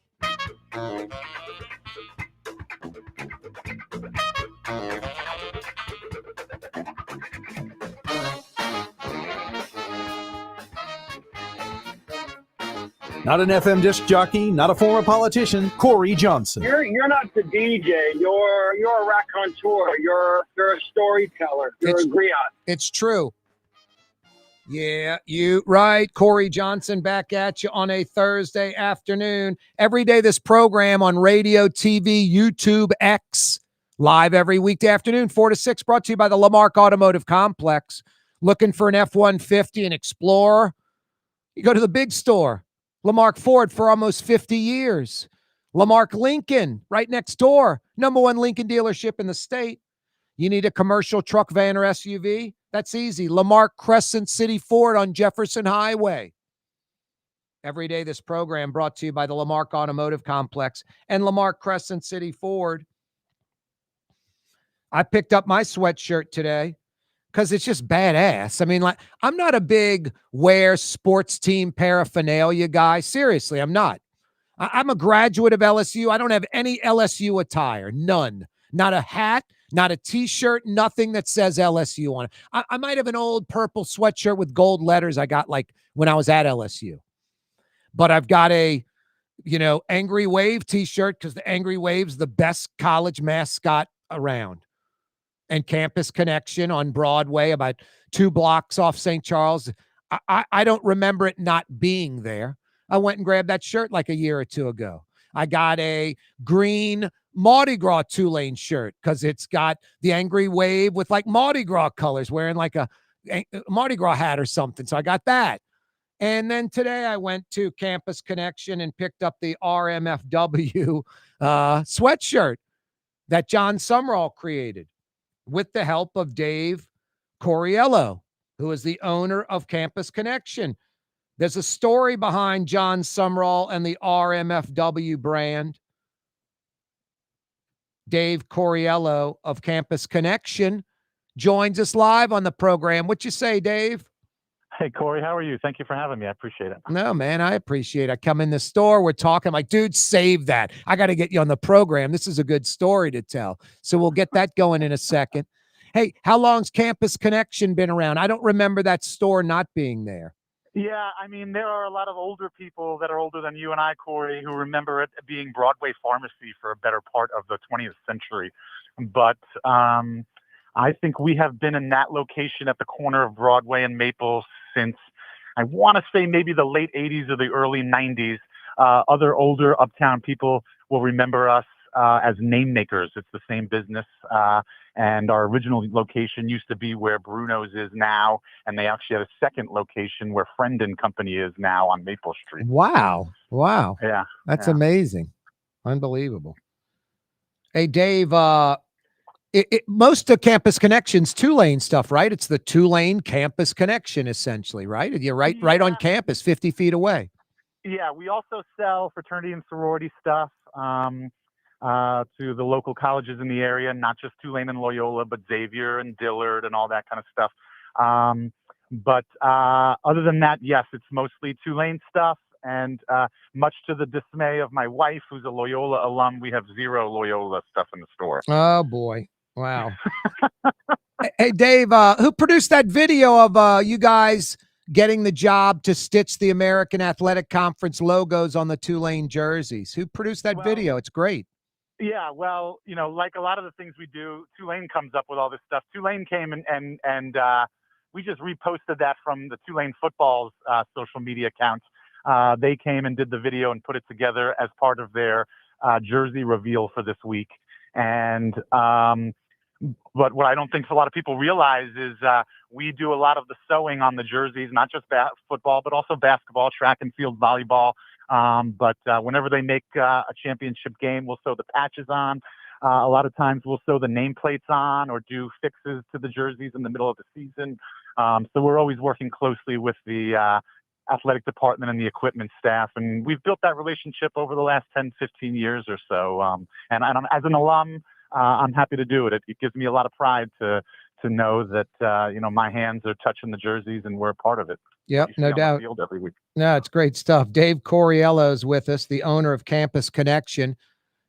Not an FM disc jockey, not a former politician, Corey Johnson. You're not the DJ. You're a raconteur. You're a storyteller. You're a griot. It's true. Yeah, you right. Corey Johnson back at you on a Thursday afternoon. Every day this program on radio, TV, YouTube, X, live every weekday afternoon, 4 to 6, brought to you by the Lamarck Automotive Complex. Looking for an F-150, an Explorer? You go to the big store. Lamarck Ford for almost 50 years. Lamarck Lincoln right next door. #1 Lincoln dealership in the state. You need a commercial truck, van, or SUV? That's easy. Lamarck Crescent City Ford on Jefferson Highway. Every day this program brought to you by the Lamarck Automotive Complex and Lamarck Crescent City Ford. I picked up my sweatshirt today because it's just badass. I mean, like, I'm not a big wear sports team paraphernalia guy. Seriously, I'm not. I'm a graduate of LSU. I don't have any LSU attire. None. Not a hat, not a T-shirt, nothing that says LSU on it. I might have an old purple sweatshirt with gold letters I got like when I was at LSU. But I've got a, Angry Wave T-shirt because the Angry Wave's the best college mascot around. And Campus Connection on Broadway, about 2 blocks off St. Charles. I don't remember it not being there. I went and grabbed that shirt like a year or two ago. I got a green Mardi Gras Tulane shirt because it's got the Angry Wave with like Mardi Gras colors, wearing like a Mardi Gras hat or something. So I got that. And then today I went to Campus Connection and picked up the RMFW sweatshirt that John Sumrall created, with the help of Dave Coriello, who is the owner of Campus Connection. There's a story behind John Sumrall and the RMFW brand. Dave Coriello of Campus Connection joins us live on the program. What you say, Dave? Hey, Corey, how are you? Thank you for having me. I appreciate it. No, man, I appreciate it. I come in the store, we're talking, I'm like, dude, save that. I got to get you on the program. This is a good story to tell. So we'll get that going in a second. Hey, how long's Campus Connection been around? I don't remember that store not being there. Yeah, I mean, there are a lot of older people that are older than you and I, Corey, who remember it being Broadway Pharmacy for a better part of the 20th century. But I think we have been in that location at the corner of Broadway and Maple since, I want to say, maybe the late 80s or the early 90s. Other older uptown people will remember us as name makers. It's the same business. And our original location used to be where Bruno's is now. And they actually had a second location where Friend and Company is now on Maple Street. Wow. Yeah. That's amazing. Unbelievable. Hey, Dave, most of Campus Connection's Tulane stuff, right? It's the Tulane Campus Connection, essentially, right? You're right on campus, 50 feet away. Yeah, we also sell fraternity and sorority stuff to the local colleges in the area, not just Tulane and Loyola, but Xavier and Dillard and all that kind of stuff. But other than that, yes, it's mostly Tulane stuff. And much to the dismay of my wife, who's a Loyola alum, we have zero Loyola stuff in the store. Oh, boy. Wow. Hey, Dave, who produced that video of you guys getting the job to stitch the American Athletic Conference logos on the Tulane jerseys? Who produced that video? It's great. Yeah, well, like a lot of the things we do, Tulane comes up with all this stuff. Tulane came and we just reposted that from the Tulane football's social media account. They came and did the video and put it together as part of their jersey reveal for this week. And but what I don't think a lot of people realize is we do a lot of the sewing on the jerseys, not just football, but also basketball, track and field, volleyball. But whenever they make a championship game, we'll sew the patches on. A lot of times we'll sew the nameplates on or do fixes to the jerseys in the middle of the season. So we're always working closely with the athletic department and the equipment staff. And we've built that relationship over the last 10, 15 years or so. And as an alum, I'm happy to do it. It gives me a lot of pride to know that, my hands are touching the jerseys and we're a part of it. Yep, no doubt. Field every week. No, it's great stuff. Dave Coriello is with us, the owner of Campus Connection.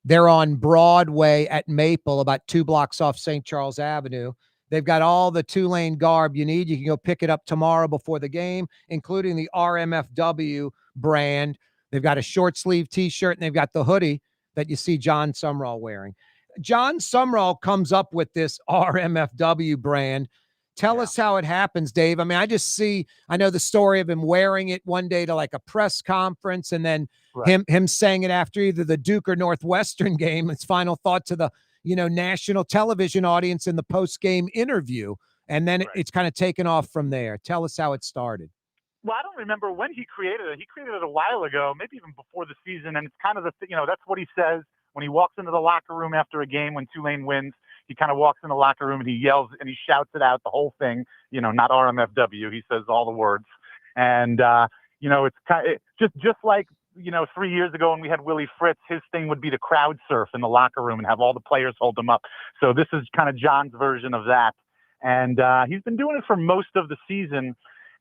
They're on Broadway at Maple, about 2 blocks off St. Charles Avenue. They've got all the Tulane garb you need. You can go pick it up tomorrow before the game, including the RMFW brand. They've got a short sleeve T-shirt, and they've got the hoodie that you see John Sumrall wearing. John Sumrall comes up with this RMFW brand. Tell us how it happens, Dave. I mean, I know the story of him wearing it one day to like a press conference, and then him saying it after either the Duke or Northwestern game, his final thought to the, national television audience in the post-game interview. And then it's kind of taken off from there. Tell us how it started. Well, I don't remember when he created it. He created it a while ago, maybe even before the season. And it's kind of that's what he says when he walks into the locker room after a game when Tulane wins. He kind of walks in the locker room and he yells and he shouts it out, the whole thing, not RMFW. He says all the words. And, it's kind of just like, 3 years ago when we had Willie Fritz, his thing would be to crowd surf in the locker room and have all the players hold him up. So this is kind of John's version of that. And he's been doing it for most of the season.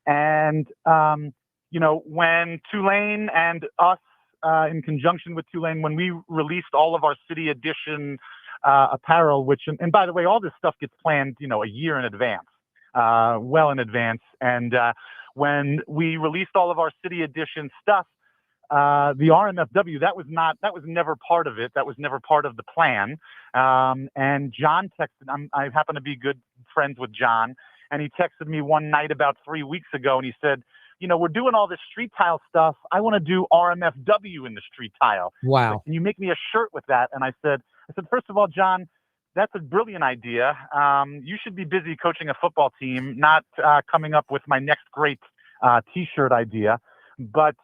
And, when Tulane and us, in conjunction with Tulane, when we released all of our city edition apparel, and by the way, all this stuff gets planned, a year in advance, well in advance. And when we released all of our city edition stuff, the RMFW, that was never part of it. That was never part of the plan. And John texted, I happen to be good friends with John, and he texted me one night about 3 weeks ago, and he said, we're doing all this street tile stuff. I want to do RMFW in the street tile. Wow. Like, can you make me a shirt with that? And I said, first of all, John, that's a brilliant idea. You should be busy coaching a football team, not coming up with my next great T-shirt idea. But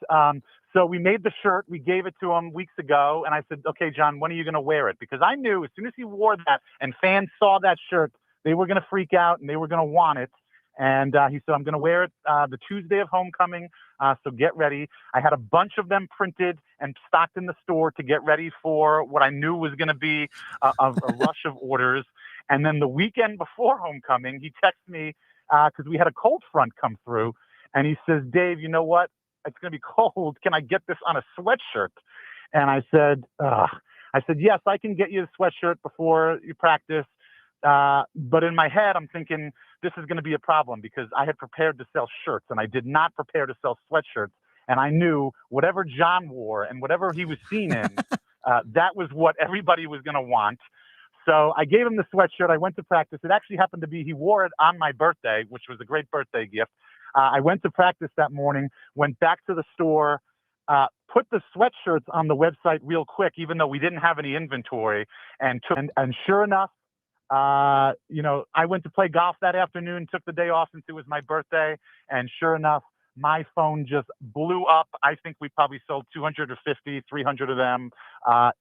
so we made the shirt. We gave it to him weeks ago. And I said, okay, John, when are you going to wear it? Because I knew as soon as he wore that and fans saw that shirt, they were going to freak out and they were going to want it. And he said, I'm going to wear it the Tuesday of homecoming, so get ready. I had a bunch of them printed and stocked in the store to get ready for what I knew was going to be a rush of orders. And then the weekend before homecoming, he texted me because we had a cold front come through. And he says, Dave, you know what? It's going to be cold. Can I get this on a sweatshirt? And I said, yes, I can get you a sweatshirt before you practice. But in my head, I'm thinking this is going to be a problem because I had prepared to sell shirts and I did not prepare to sell sweatshirts. And I knew whatever John wore and whatever he was seen in, that was what everybody was going to want. So I gave him the sweatshirt. I went to practice. It actually happened to be, he wore it on my birthday, which was a great birthday gift. I went to practice that morning, went back to the store, put the sweatshirts on the website real quick, even though we didn't have any inventory, and sure enough, I went to play golf that afternoon, took the day off since it was my birthday. And sure enough, my phone just blew up. I think we probably sold 250, 300 of them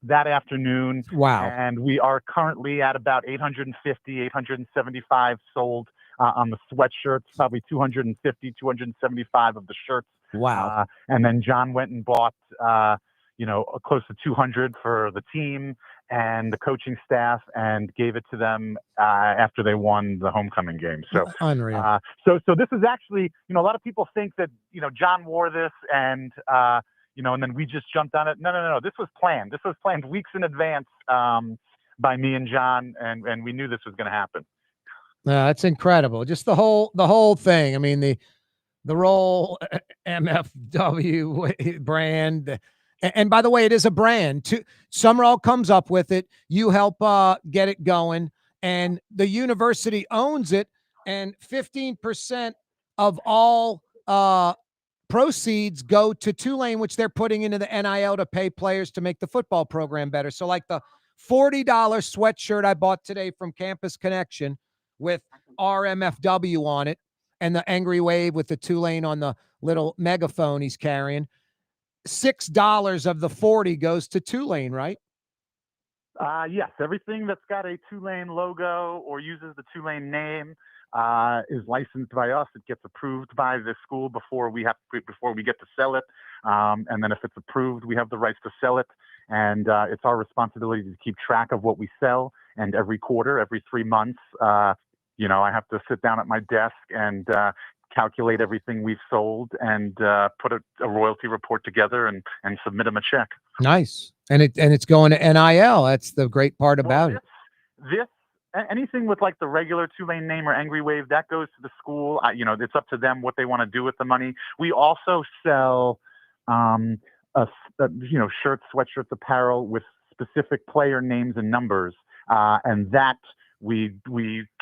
that afternoon. Wow. And we are currently at about 850, 875 sold on the sweatshirts, probably 250, 275 of the shirts. Wow. And then John went and bought, close to 200 for the team and the coaching staff and gave it to them after they won the homecoming game. So unreal. So this is actually, a lot of people think that, John wore this and then we just jumped on it. No. This was planned. This was planned weeks in advance by me and John, and we knew this was going to happen. That's incredible. Just the whole thing. I mean, the Roll MFW brand. And by the way, it is a brand. Sumrall comes up with it. You help get it going. And the university owns it. And 15% of all proceeds go to Tulane, which they're putting into the NIL to pay players to make the football program better. So like the $40 sweatshirt I bought today from Campus Connection with RMFW on it and the angry wave with the Tulane on the little megaphone he's carrying, $6 of the 40 goes to Tulane, right? Yes, everything that's got a Tulane logo or uses the Tulane name is licensed by us. It gets approved by the school before we get to sell it, and then if it's approved, we have the rights to sell it. And it's our responsibility to keep track of what we sell. And every quarter, every 3 months, I have to sit down at my desk and calculate everything we've sold and put a royalty report together and submit them a check. Nice. And it's going to NIL. That's the great part about it. Anything with like the regular Tulane name or Angry Wave, that goes to the school. It's up to them what they want to do with the money. We also sell, shirts, sweatshirts, apparel with specific player names and numbers, and that we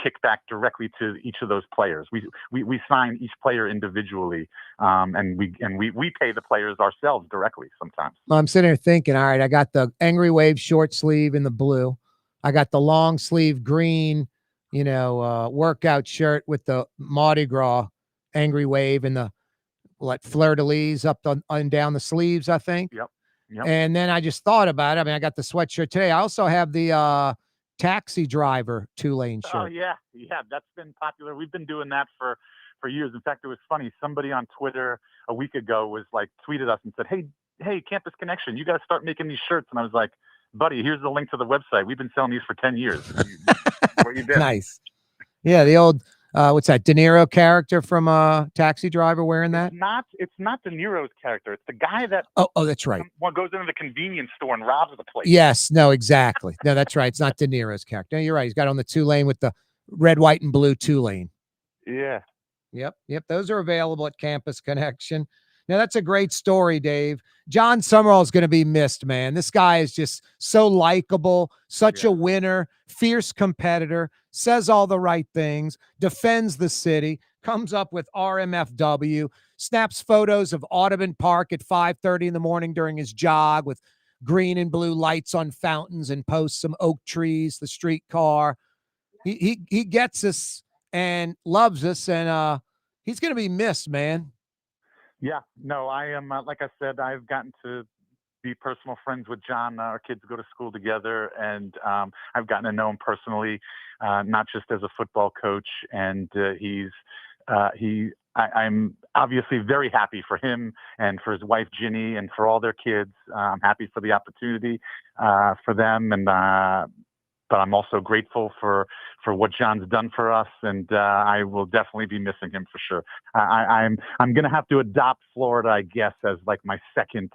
kick back directly to each of those players. We sign each player individually, and we pay the players ourselves directly sometimes. Well, I'm sitting here thinking, all right, I got the Angry Wave short sleeve in the blue. I got the long sleeve green, workout shirt with the Mardi Gras Angry Wave and the fleur-de-lis up and down the sleeves, I think. Yep. And then I just thought about it. I mean, I got the sweatshirt today. I also have the taxi driver Tulane shirt. Oh yeah, that's been popular. We've been doing that for years. In fact, it was funny. Somebody on Twitter a week ago was tweeted us and said, "Hey, Campus Connection, you got to start making these shirts." And I was like, "Buddy, here's the link to the website. We've been selling these for 10 years. Where you been?" Nice. Yeah, the old what's that? De Niro character from Taxi Driver wearing that? It's not De Niro's character. It's the guy that Oh, that's right. Goes into the convenience store and robs the place. Yes, no, exactly. No, that's right. It's not De Niro's character. No, you're right. He's got on the Tulane with the red, white, and blue Tulane. Yeah. Yep. Those are available at Campus Connection. Now, that's a great story, Dave. John Summerall is going to be missed, man. This guy is just so likable, such a winner, fierce competitor, says all the right things, defends the city, comes up with RMFW, snaps photos of Audubon Park at 5:30 in the morning during his jog with green and blue lights on fountains and posts some oak trees, the streetcar. He gets us and loves us, and he's going to be missed, man. Yeah, no, I am. Like I said, I've gotten to be personal friends with John. Our kids go to school together, and I've gotten to know him personally, not just as a football coach. And I'm obviously very happy for him and for his wife Ginny and for all their kids. I'm happy for the opportunity for them, and but I'm also grateful for what John's done for us, and I will definitely be missing him for sure. I'm going to have to adopt Florida, I guess, as like my second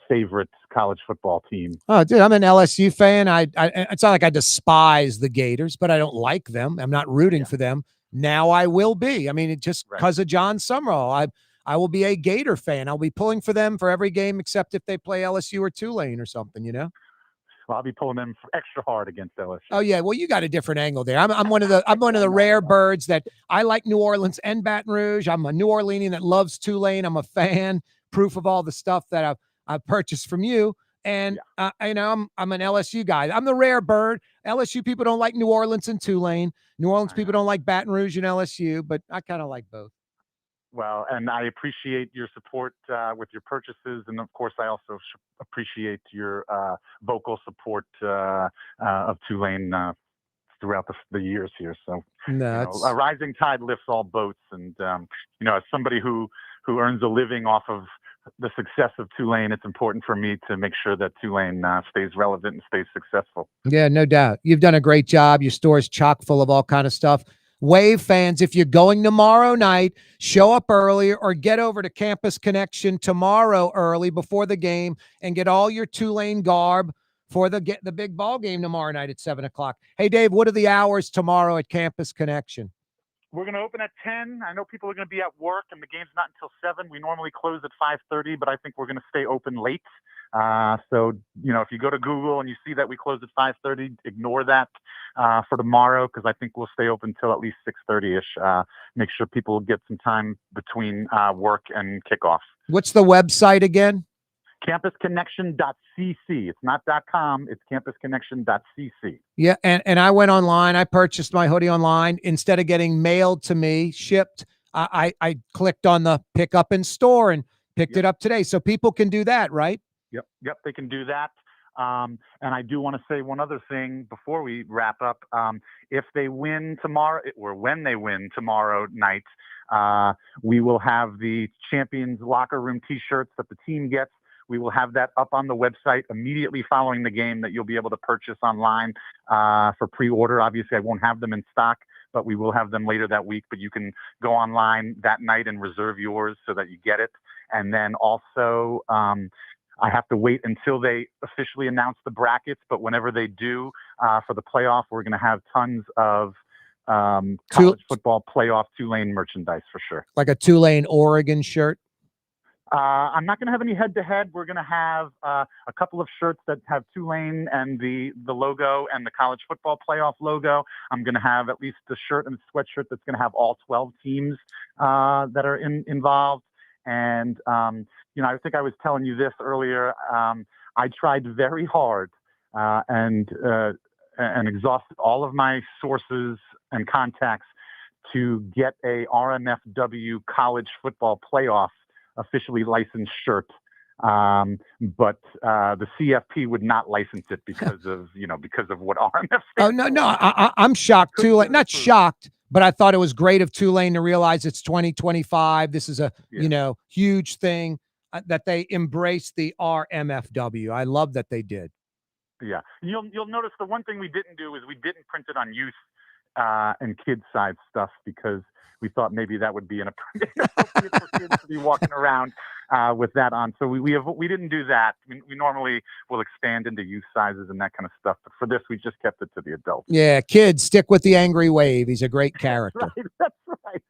favorite college football team. Oh, dude, I'm an LSU fan. It's not like I despise the Gators, but I don't like them. I'm not rooting for them. Now I will be. I mean, it just because of John Summerall, I will be a Gator fan. I'll be pulling for them for every game except if they play LSU or Tulane or something, Well, I'll be pulling them extra hard against LSU. Oh yeah, well you got a different angle there. I'm one of the rare birds that I like New Orleans and Baton Rouge. I'm a New Orleanian that loves Tulane. I'm a fan. Proof of all the stuff that I've purchased from you. And I'm an LSU guy. I'm the rare bird. LSU people don't like New Orleans and Tulane. New Orleans people don't like Baton Rouge and LSU, but I kind of like both. Well, and I appreciate your support with your purchases, and of course, I also appreciate your vocal support of Tulane throughout the years here. So, a rising tide lifts all boats, and as somebody who earns a living off of the success of Tulane, it's important for me to make sure that Tulane stays relevant and stays successful. Yeah, no doubt. You've done a great job. Your store is chock full of all kind of stuff. Wave fans, if you're going tomorrow night, show up early or get over to Campus Connection tomorrow early before the game and get all your Tulane garb for the big ball game tomorrow night at 7:00. Hey, Dave, what are the hours tomorrow at Campus Connection? We're going to open at 10. I know people are going to be at work, and the game's not until 7. We normally close at 5:30, but I think we're going to stay open late So, if you go to Google and you see that we close at 5:30, ignore that for tomorrow, because I think we'll stay open till at least 6:30-ish. Make sure people get some time between work and kickoff. What's the website again? campusconnection.cc. It's not .com. It's campusconnection.cc. Yeah, and I went online. I purchased my hoodie online. Instead of getting mailed to me, shipped, I clicked on the pick up in store and picked it up today. So people can do that, right? Yep, they can do that. And I do want to say one other thing before we wrap up. If they win tomorrow, or when they win tomorrow night, we will have the Champions Locker Room T-shirts that the team gets. We will have that up on the website immediately following the game, that you'll be able to purchase online for pre-order. Obviously, I won't have them in stock, but we will have them later that week. But you can go online that night and reserve yours so that you get it. And then also, I have to wait until they officially announce the brackets. But whenever they do for the playoff, we're going to have tons of college football playoff Tulane merchandise for sure. Like a Tulane Oregon shirt? I'm not going to have any head-to-head. We're going to have a couple of shirts that have Tulane and the logo and the college football playoff logo. I'm going to have at least a shirt and a sweatshirt that's going to have all 12 teams that are involved. And, I think I was telling you this earlier. I tried very hard and exhausted all of my sources and contacts to get a RMFW college football playoff officially licensed shirt. But the CFP would not license it because of what RMF. Oh, no. I'm shocked too. Like, not shocked, but I thought it was great of Tulane to realize it's 2025. This is a, huge thing that they embraced the RMFW. I love that they did. Yeah. You'll notice the one thing we didn't do is we didn't print it on youth and kids side stuff, because we thought maybe that would be inappropriate for kids to be walking around with that on. So we didn't do that. We normally will expand into youth sizes and that kind of stuff. But for this, we just kept it to the adults. Yeah, kids, stick with the Angry Wave. He's a great character. That's right.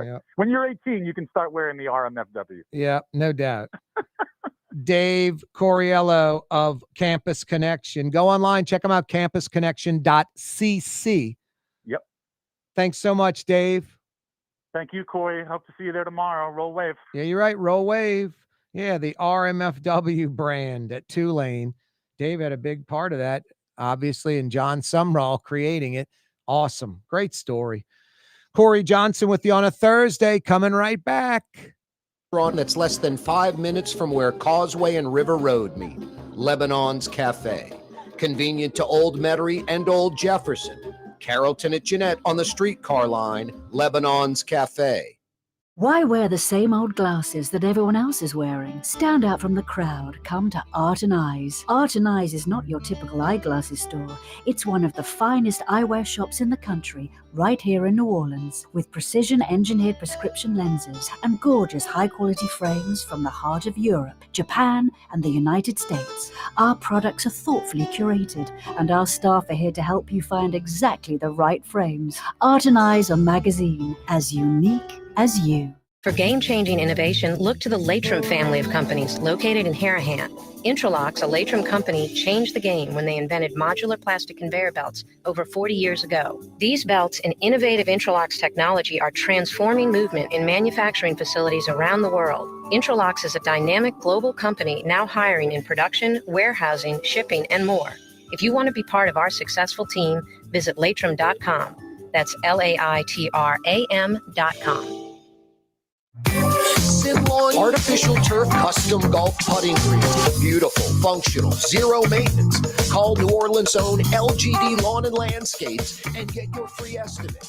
Yeah. When you're 18, you can start wearing the RMFW. Yeah, no doubt. Dave Coriello of Campus Connection. Go online, check them out, campusconnection.cc. Yep. Thanks so much, Dave. Thank you, Corey. Hope to see you there tomorrow. Roll Wave. Yeah, you're right. Roll Wave. Yeah, the RMFW brand at Tulane. Dave had a big part of that, obviously, and John Sumrall creating it. Awesome. Great story. Corey Johnson with you on a Thursday, coming right back. That's less than 5 minutes from where Causeway and River Road meet. Lebanon's Cafe. Convenient to Old Metairie and Old Jefferson. Carrollton at Jeanette on the streetcar line. Lebanon's Cafe. Why wear the same old glasses that everyone else is wearing? Stand out from the crowd. Come to Art and Eyes. Art and Eyes is not your typical eyeglasses store. It's one of the finest eyewear shops in the country, right here in New Orleans, with precision-engineered prescription lenses and gorgeous high-quality frames from the heart of Europe, Japan, and the United States. Our products are thoughtfully curated, and our staff are here to help you find exactly the right frames. Art and Eyes a magazine, as unique as you. For game-changing innovation, look to the Latrim family of companies located in Harahan. Intralox, a Latrim company, changed the game when they invented modular plastic conveyor belts over 40 years ago. These belts and innovative Intralox technology are transforming movement in manufacturing facilities around the world. Intralox is a dynamic global company now hiring in production, warehousing, shipping, and more. If you want to be part of our successful team, visit Latrim.com. That's LAITRAM.com. Simlawn Artificial Turf Custom Golf Putting Green. Beautiful, functional, zero maintenance. Call New Orleans' own LGD Lawn and Landscapes and get your free estimate.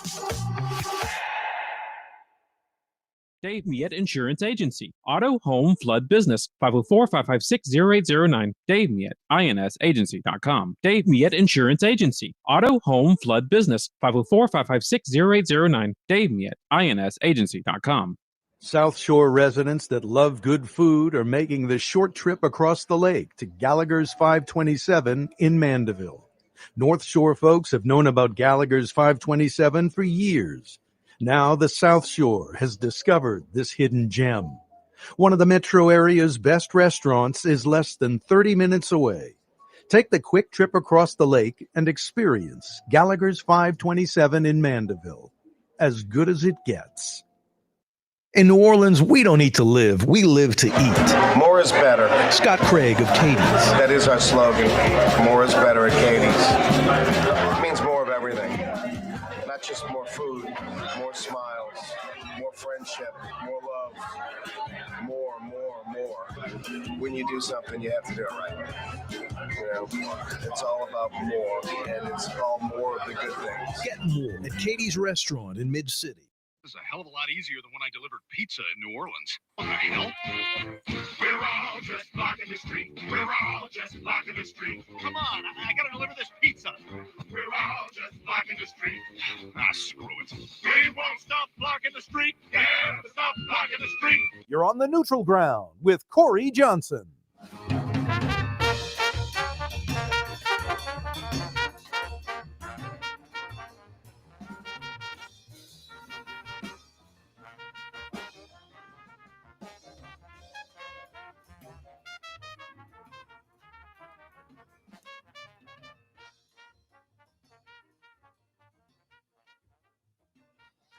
Dave Miette Insurance Agency. Auto, home, flood, business. 504-556-0809. Dave Miette, INSagency.com. Dave Miette Insurance Agency. Auto, home, flood, business. 504-556-0809. Dave Miette, INSagency.com. South Shore residents that love good food are making the short trip across the lake to Gallagher's 527 in Mandeville. North Shore folks have known about Gallagher's 527 for years. Now the South Shore has discovered this hidden gem. One of the metro area's best restaurants is less than 30 minutes away. Take the quick trip across the lake and experience Gallagher's 527 in Mandeville. As good as it gets. In New Orleans, we don't eat to live, we live to eat. More is better. Scott Craig of Katie's. That is our slogan. More is better at Katie's. It means more of everything. Not just more food, more smiles, more friendship, more love. More. When you do something, you have to do it right. You know, it's all about more, and it's all more of the good things. Get more at Katie's Restaurant in Mid-City. This is a hell of a lot easier than when I delivered pizza in New Orleans. What the hell? We're all just blocking the street. We're all just blocking the street. Come on, I gotta deliver this pizza. We're all just blocking the street. Screw it. We won't stop blocking the street. Never stop blocking the street. You're on the neutral ground with Corey Johnson.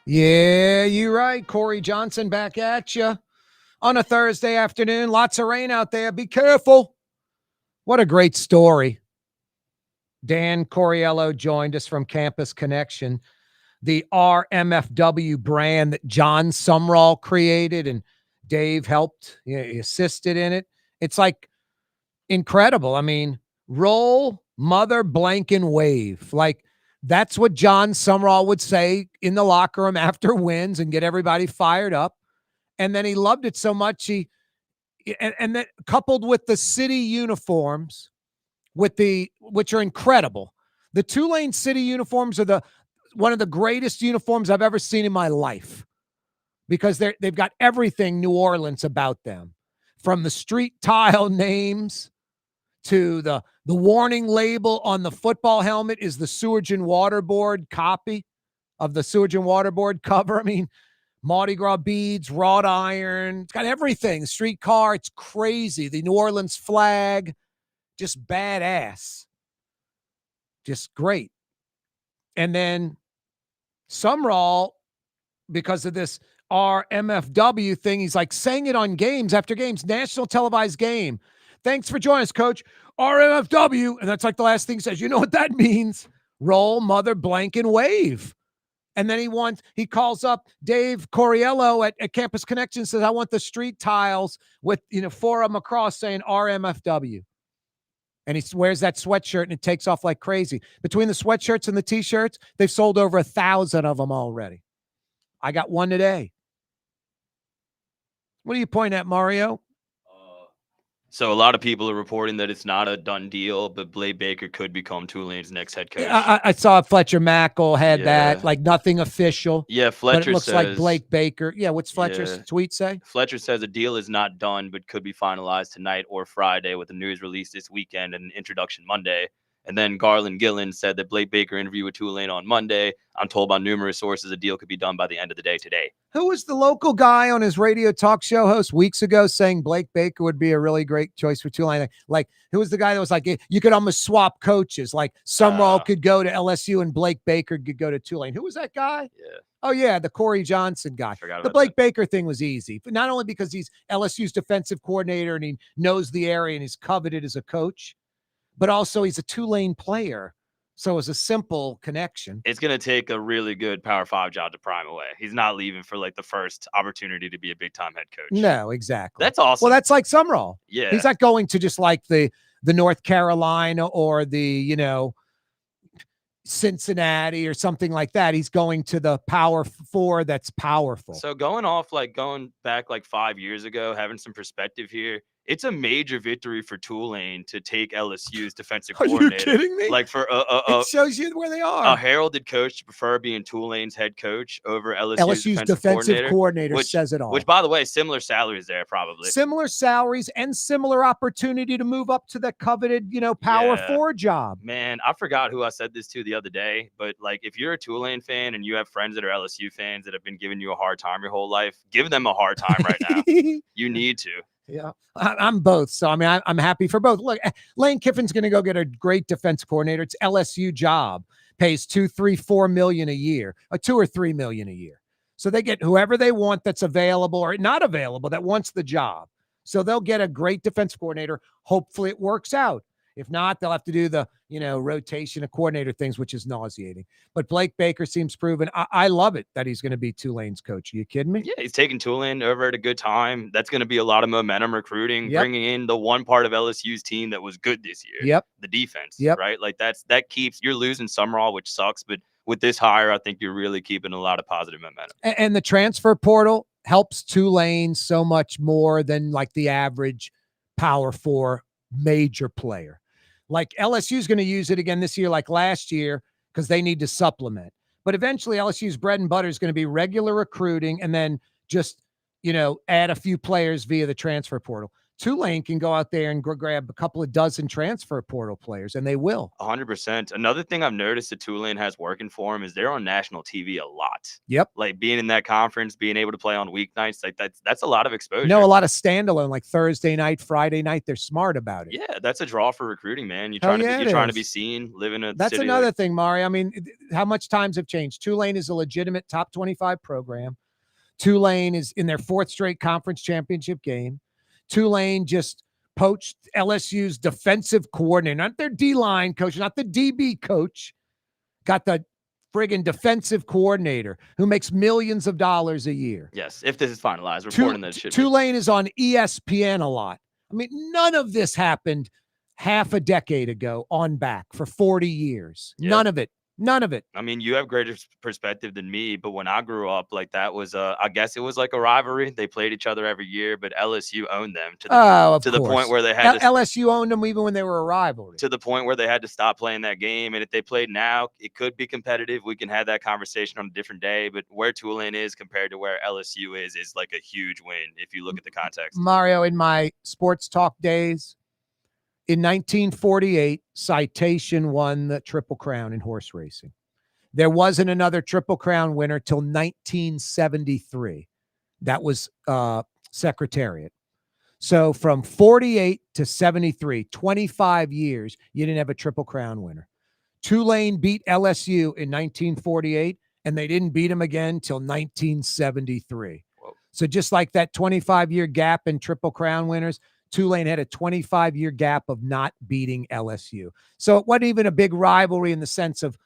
Yeah, you're right. Corey Johnson back at you on a Thursday afternoon. Lots of rain out there. Be careful. What a great story. Dan Coriello joined us from Campus Connection, the RMFW brand that John Sumrall created and Dave helped, he assisted in it. It's like incredible. I mean, roll, mother, blank, and wave. Like, that's what John Sumrall would say in the locker room after wins and get everybody fired up. And then he loved it so much. And that coupled with the city uniforms, which are incredible. The Tulane City uniforms are one of the greatest uniforms I've ever seen in my life because they've got everything New Orleans about them, from the street tile names to the warning label on the football helmet is the Sewage and Water Board copy of the Sewage and Water Board cover. I mean, Mardi Gras beads, wrought iron. It's got everything. Streetcar, it's crazy. The New Orleans flag, just badass. Just great. And then Sumrall, because of this RMFW thing, he's like saying it on games after games, national televised game. Thanks for joining us, Coach. RMFW. And that's like the last thing he says. You know what that means? Roll, mother, blank, and wave. And then he calls up Dave Coriello at Campus Connection, says, I want the street tiles with, 4 of them across saying RMFW. And he wears that sweatshirt and it takes off like crazy. Between the sweatshirts and the T-shirts, they've sold over 1,000 of them already. I got one today. What are you pointing at, Mario? So a lot of people are reporting that it's not a done deal, but Blake Baker could become Tulane's next head coach. I saw Fletcher Mackel had that, like nothing official. Yeah, Fletcher but it looks says, like Blake Baker. Yeah, what's Fletcher's tweet say? Fletcher says a deal is not done, but could be finalized tonight or Friday with the news release this weekend and an introduction Monday. And then Garland Gillen said that Blake Baker interviewed with Tulane on Monday. I'm told by numerous sources a deal could be done by the end of the day today. Who was the local guy on his radio talk show host weeks ago saying Blake Baker would be a really great choice for Tulane? Like, who was the guy that was like, you could almost swap coaches? Like, Sumrall could go to LSU and Blake Baker could go to Tulane. Who was that guy? Yeah. Oh, yeah, the Corey Johnson guy. The Blake Baker thing was easy, but not only because he's LSU's defensive coordinator and he knows the area and he's coveted as a coach, but also he's a Tulane player. So it's a simple connection. It's going to take a really good Power 5 job to prime away. He's not leaving for like the first opportunity to be a big-time head coach. No, exactly. That's awesome. Well, that's like Sumrall. Yeah. He's not going to just like the North Carolina or the, Cincinnati or something like that. He's going to the Power 4 that's powerful. So going back like 5 years ago, having some perspective here, it's a major victory for Tulane to take LSU's defensive Are you coordinator. kidding me? Like for It shows you where they a are. heralded coach to prefer being Tulane's head coach over LSU's defensive coordinator says it all. Which, by the way, similar salaries there probably. Similar salaries and similar opportunity to move up to the coveted, Power Yeah. 4 job. Man, I forgot who I said this to the other day, but like if you're a Tulane fan and you have friends that are LSU fans that have been giving you a hard time your whole life, give them a hard time right now. You need to. Yeah, I'm both. So, I mean, I'm happy for both. Look, Lane Kiffin's going to go get a great defense coordinator. It's LSU job. Pays $2-4 million a year, $2 or $3 million a year. So they get whoever they want that's available or not available that wants the job. So they'll get a great defense coordinator. Hopefully it works out. If not, they'll have to do the, rotation of coordinator things, which is nauseating. But Blake Baker seems proven. I love it that he's going to be Tulane's coach. Are you kidding me? Yeah, he's taking Tulane over at a good time. That's going to be a lot of momentum recruiting, bringing in the one part of LSU's team that was good this year. Yep. The defense. Yep. Right? Like that keeps – you're losing Summerall, which sucks. But with this hire, I think you're really keeping a lot of positive momentum. And the transfer portal helps Tulane so much more than like the average Power 4 major player. Like LSU is going to use it again this year, like last year, because they need to supplement. But eventually LSU's bread and butter is going to be regular recruiting and then just, add a few players via the transfer portal. Tulane can go out there and grab a couple of dozen transfer portal players, and they will. 100%. Another thing I've noticed that Tulane has working for them is they're on national TV a lot. Yep. Like being in that conference, being able to play on weeknights, like that's a lot of exposure. A lot of standalone, like Thursday night, Friday night. They're smart about it. Yeah, that's a draw for recruiting, man. You're Hell trying yeah, to be seen, live in a That's city another like, thing, Mario. I mean, how much times have changed? Tulane is a legitimate top 25 program. Tulane is in their 4th straight conference championship game. Tulane just poached LSU's defensive coordinator, not their D-line coach, not the DB coach, got the friggin' defensive coordinator who makes millions of dollars a year. Yes, if this is finalized, reporting that shit. Tulane is on ESPN a lot. I mean, none of this happened half a decade ago on back for 40 years. Yeah. None of it. None of it. I mean, you have greater perspective than me, but when I grew up, like that was, I guess it was like a rivalry. They played each other every year, but LSU owned them to the point where they had LSU owned them even when they were a rivalry. To the point where they had to stop playing that game. And if they played now, it could be competitive. We can have that conversation on a different day. But where Tulane is compared to where LSU is like a huge win if you look at the context. Mario, in my sports talk days, in 1948, Citation won the Triple Crown in horse racing. There wasn't another Triple Crown winner till 1973. That was Secretariat. So from 48 to 73, 25 years, you didn't have a Triple Crown winner. Tulane beat LSU in 1948, and they didn't beat them again till 1973. Whoa. So just like that 25-year gap in Triple Crown winners, Tulane had a 25-year gap of not beating LSU. So it wasn't even a big rivalry in the sense of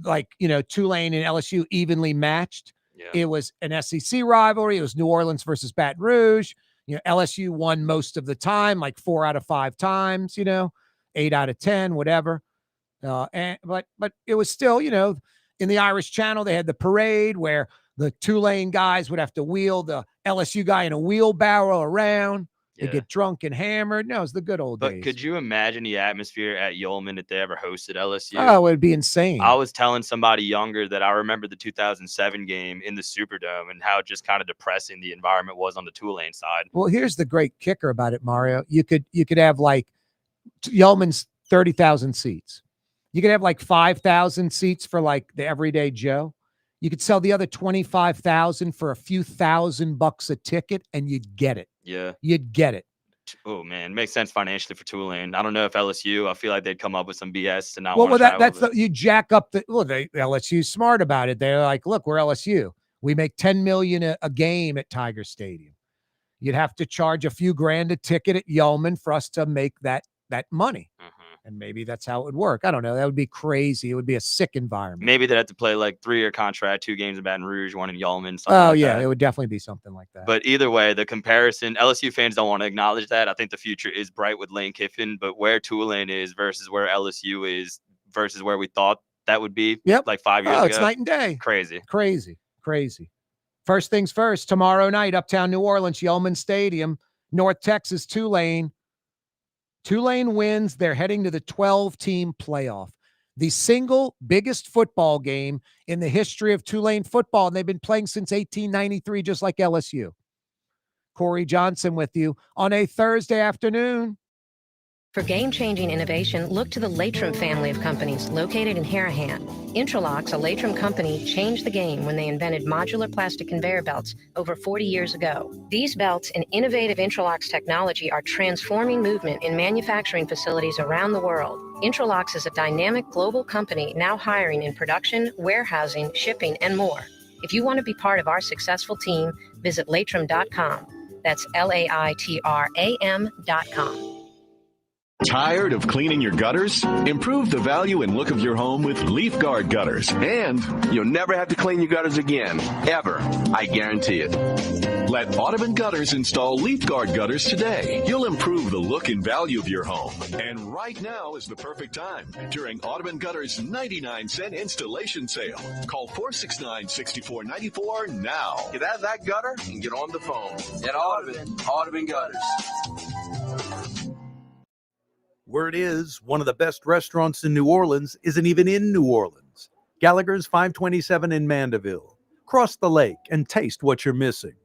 like, Tulane and LSU evenly matched. Yeah. It was an SEC rivalry. It was New Orleans versus Baton Rouge. LSU won most of the time, like 4 out of 5 times, 8 out of 10, whatever. But it was still, in the Irish Channel, they had the parade where the Tulane guys would have to wheel the LSU guy in a wheelbarrow around. They Yeah. get drunk and hammered. No, it's the good old But days. could you imagine the atmosphere at Yeoman if they ever hosted LSU? Oh, it would be insane. I was telling somebody younger that I remember the 2007 game in the Superdome and how just kind of depressing the environment was on the Tulane side. Well, here's the great kicker about it, Mario. You could have like Yeoman's 30,000 seats. You could have like 5,000 seats for like the everyday Joe. You could sell the other 25,000 for a few $1,000 a ticket, and you'd get it. Yeah. You'd get it. Oh man, makes sense financially for Tulane. I don't know if LSU. I feel like they'd come up with some BS and not. Well, want to that's you jack up the. Well, LSU's smart about it. They're like, look, we're LSU. We make $10 million a game at Tiger Stadium. You'd have to charge a few grand a ticket at Yeoman for us to make that money. And maybe that's how it would work. I don't know. That would be crazy. It would be a sick environment. Maybe they'd have to play like 3-year contract, 2 games in Baton Rouge, 1 in Yeoman. Oh, like yeah. that. It would definitely be something like that. But either way, the comparison, LSU fans don't want to acknowledge that. I think the future is bright with Lane Kiffin, but where Tulane is versus where LSU is versus where we thought that would be like 5 years ago. It's night and day. Crazy. Crazy. First things first, tomorrow night, uptown New Orleans, Yeoman Stadium. North Texas, Tulane. Tulane wins. They're heading to the 12-team playoff, the single biggest football game in the history of Tulane football. And they've been playing since 1893, just like LSU. Corey Johnson with you on a Thursday afternoon. For game-changing innovation, look to the Latrim family of companies located in Harahan. Intralox, a Latrim company, changed the game when they invented modular plastic conveyor belts over 40 years ago. These belts and innovative Intralox technology are transforming movement in manufacturing facilities around the world. Intralox is a dynamic global company now hiring in production, warehousing, shipping, and more. If you want to be part of our successful team, visit Latrim.com. That's LAITRAM.com. Tired of cleaning your gutters? Improve the value and look of your home with Leaf Guard gutters, and you'll never have to clean your gutters again, ever. I guarantee it. Let Audubon Gutters install Leaf Guard gutters today. You'll improve the look and value of your home. And right now is the perfect time during Audubon Gutters' 99-cent installation sale. Call 469-6494 now. Get out of that gutter and get on the phone. At Audubon Gutters. Word is, one of the best restaurants in New Orleans isn't even in New Orleans. Gallagher's 527 in Mandeville. Cross the lake and taste what you're missing.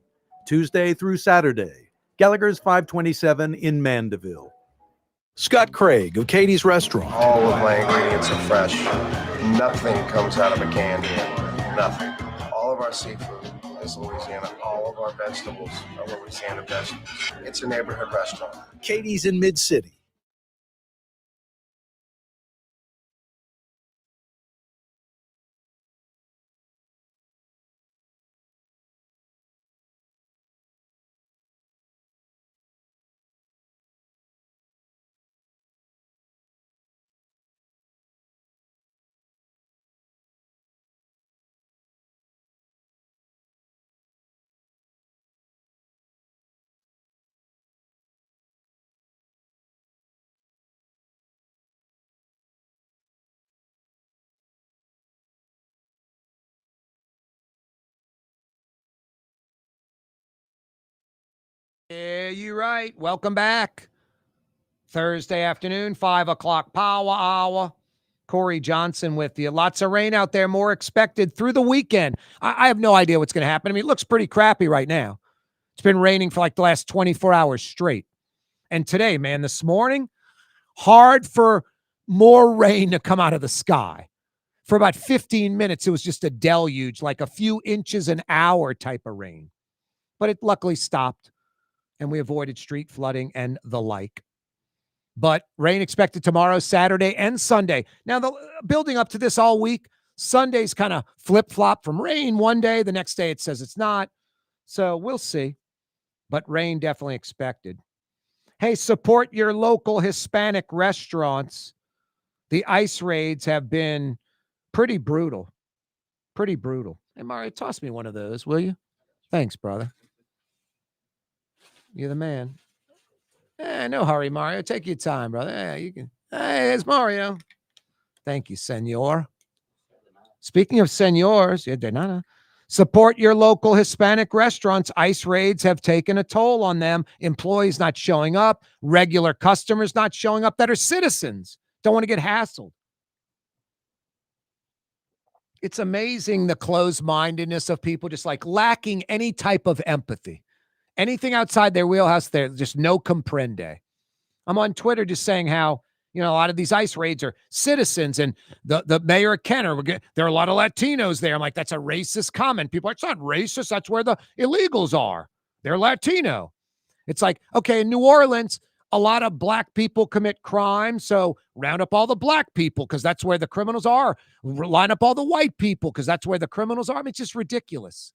Tuesday through Saturday, Gallagher's 527 in Mandeville. Scott Craig of Katie's Restaurant. All of my ingredients are fresh. Nothing comes out of a can here. Nothing. All of our seafood is Louisiana. All of our vegetables are Louisiana vegetables. It's a neighborhood restaurant. Katie's in Mid-City. Yeah, you're right. Welcome back. Thursday afternoon, 5 o'clock power hour. Corey Johnson with you. Lots of rain out there, more expected through the weekend. I have no idea what's going to happen. I mean, it looks pretty crappy right now. It's been raining for like the last 24 hours straight. And today, man, this morning, hard for more rain to come out of the sky. For about 15 minutes, it was just a deluge, like a few inches an hour type of rain. But it luckily stopped, and we avoided street flooding and the like. But rain expected tomorrow, Saturday, and Sunday. Now, building up to this all week, Sunday's kind of flip-flop from rain one day. The next day it says it's not. So we'll see. But rain definitely expected. Hey, support your local Hispanic restaurants. The ice raids have been pretty brutal. Pretty brutal. Hey, Mario, toss me one of those, will you? Thanks, brother. You're the man. No hurry, Mario. Take your time, brother. You can. Hey, it's Mario. Thank you, senor. Speaking of senors, support your local Hispanic restaurants. Ice raids have taken a toll on them. Employees not showing up, regular customers not showing up that are citizens. Don't want to get hassled. It's amazing the closed-mindedness of people, just like lacking any type of empathy. Anything outside their wheelhouse, they're just no comprende. I'm on Twitter just saying how, a lot of these ICE raids are citizens, and the mayor of Kenner, there are a lot of Latinos there. I'm like, that's a racist comment. People are like, it's not racist. That's where the illegals are. They're Latino. It's like, okay, in New Orleans, a lot of black people commit crime, so round up all the black people because that's where the criminals are. Line up all the white people because that's where the criminals are. I mean, it's just ridiculous.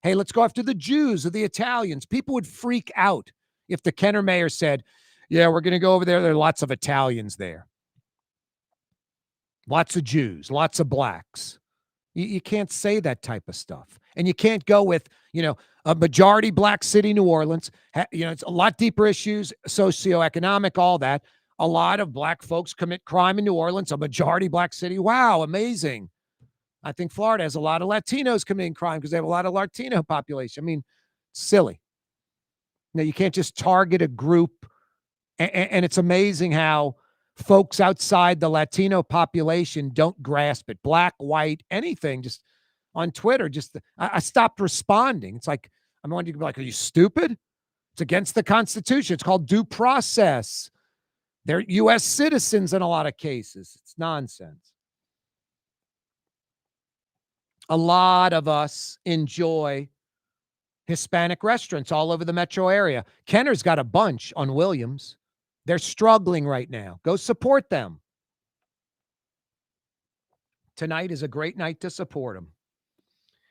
Hey, let's go after the Jews or the Italians. People would freak out if the Kenner mayor said, yeah, we're going to go over there. There are lots of Italians there. Lots of Jews, lots of blacks. You can't say that type of stuff. And you can't go with, a majority black city, New Orleans. It's a lot deeper issues, socioeconomic, all that. A lot of black folks commit crime in New Orleans, a majority black city. Wow, amazing. I think Florida has a lot of Latinos committing crime because they have a lot of Latino population. I mean, silly. You can't just target a group. And it's amazing how folks outside the Latino population don't grasp it. Black, white, anything, just on Twitter, I stopped responding. It's like, I'm wanting to be like, are you stupid? It's against the Constitution. It's called due process. They're U.S. citizens in a lot of cases. It's nonsense. A lot of us enjoy Hispanic restaurants all over the metro area. Kenner's got a bunch on Williams. They're struggling right now. Go support them. Tonight is a great night to support them.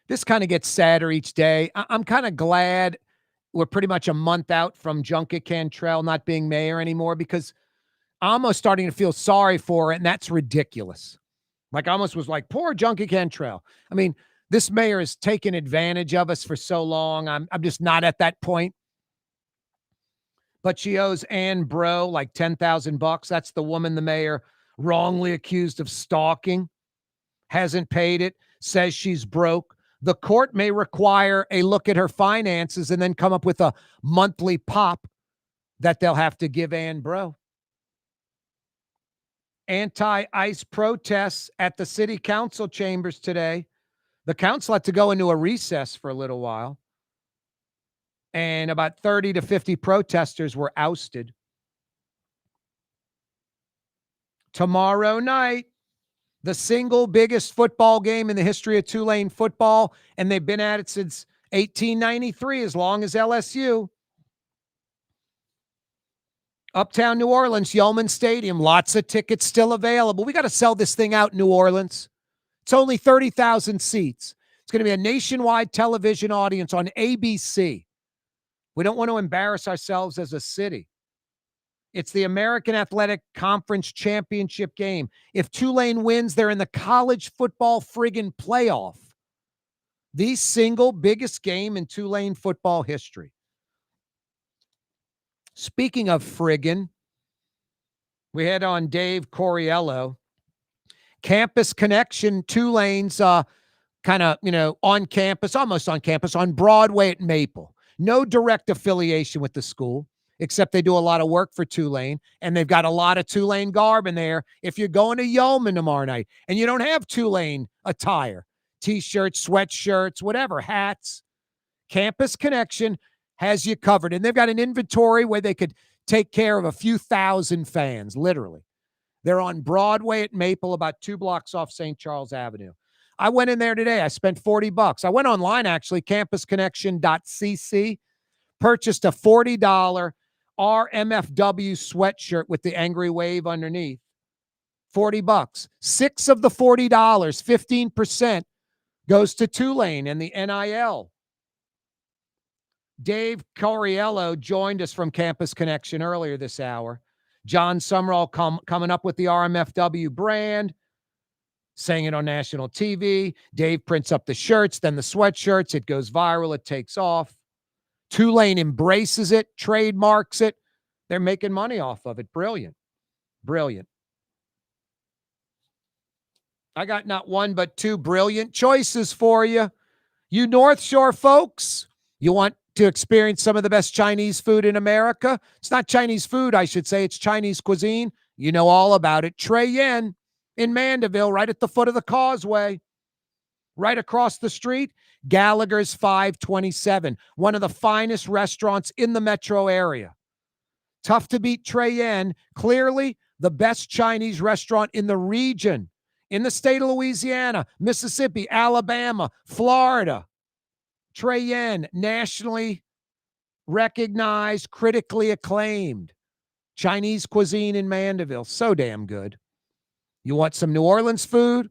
This kind of gets sadder each day. I'm kind of glad we're pretty much a month out from Junket Cantrell not being mayor anymore, because I'm almost starting to feel sorry for it, and that's ridiculous. Like, I almost was like, poor Junket Cantrell. I mean, this mayor has taken advantage of us for so long. I'm just not at that point. But she owes Ann Bro like $10,000. That's the woman the mayor wrongly accused of stalking. Hasn't paid it. Says she's broke. The court may require a look at her finances and then come up with a monthly pop that they'll have to give Ann Bro. Anti-ICE protests at the city council chambers today. The council had to go into a recess for a little while. And about 30 to 50 protesters were ousted. Tomorrow night, the single biggest football game in the history of Tulane football, and they've been at it since 1893, as long as LSU. Uptown New Orleans, Yeoman Stadium, lots of tickets still available. We got to sell this thing out in New Orleans. It's only 30,000 seats. It's going to be a nationwide television audience on ABC. We don't want to embarrass ourselves as a city. It's the American Athletic Conference Championship game. If Tulane wins, they're in the college football friggin' playoff. The single biggest game in Tulane football history. Speaking of friggin', we had on Dave Coriello. Campus Connection, Tulane's kind of, on campus, almost on campus, on Broadway at Maple. No direct affiliation with the school, except they do a lot of work for Tulane, and they've got a lot of Tulane garb in there. If you're going to Yeoman tomorrow night and you don't have Tulane attire, T-shirts, sweatshirts, whatever, hats, Campus Connection has you covered. And they've got an inventory where they could take care of a few thousand fans, literally. They're on Broadway at Maple, about 2 blocks off St. Charles Avenue. I went in there today. I spent $40. I went online, actually, campusconnection.cc, purchased a $40 RMFW sweatshirt with the angry wave underneath. $40. 6 of the $40, 15%, goes to Tulane and the NIL. Dave Coriello joined us from Campus Connection earlier this hour. John Summerall coming up with the RMFW brand, saying it on national TV. Dave prints up the shirts, then the sweatshirts. It goes viral. It takes off. Tulane embraces it, trademarks it. They're making money off of it. Brilliant. Brilliant. I got not one, but 2 brilliant choices for you. You North Shore folks, you want to experience some of the best Chinese food in America? It's not Chinese food, I should say. It's Chinese cuisine. You know all about it. Trey Yen in Mandeville, right at the foot of the causeway. Right across the street, Gallagher's 527, one of the finest restaurants in the metro area. Tough to beat Trey Yen. Clearly the best Chinese restaurant in the region, in the state of Louisiana, Mississippi, Alabama, Florida. Trey Yen, nationally recognized, critically acclaimed. Chinese cuisine in Mandeville. So damn good. You want some New Orleans food?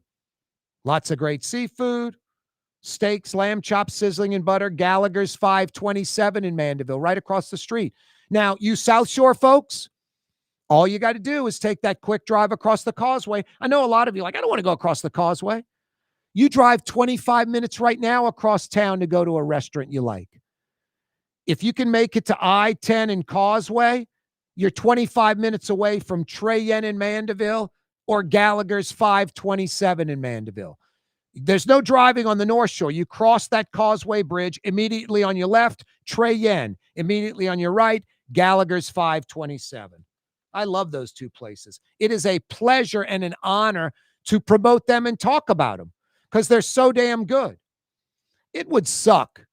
Lots of great seafood. Steaks, lamb chops, sizzling in butter. Gallagher's 527 in Mandeville, right across the street. Now, you South Shore folks, all you got to do is take that quick drive across the causeway. I know a lot of you are like, I don't want to go across the causeway. You drive 25 minutes right now across town to go to a restaurant you like. If you can make it to I-10 and Causeway, you're 25 minutes away from Trey Yen in Mandeville or Gallagher's 527 in Mandeville. There's no driving on the North Shore. You cross that Causeway Bridge, immediately on your left, Trey Yen, immediately on your right, Gallagher's 527. I love those two places. It is a pleasure and an honor to promote them and talk about them because they're so damn good. It would suck.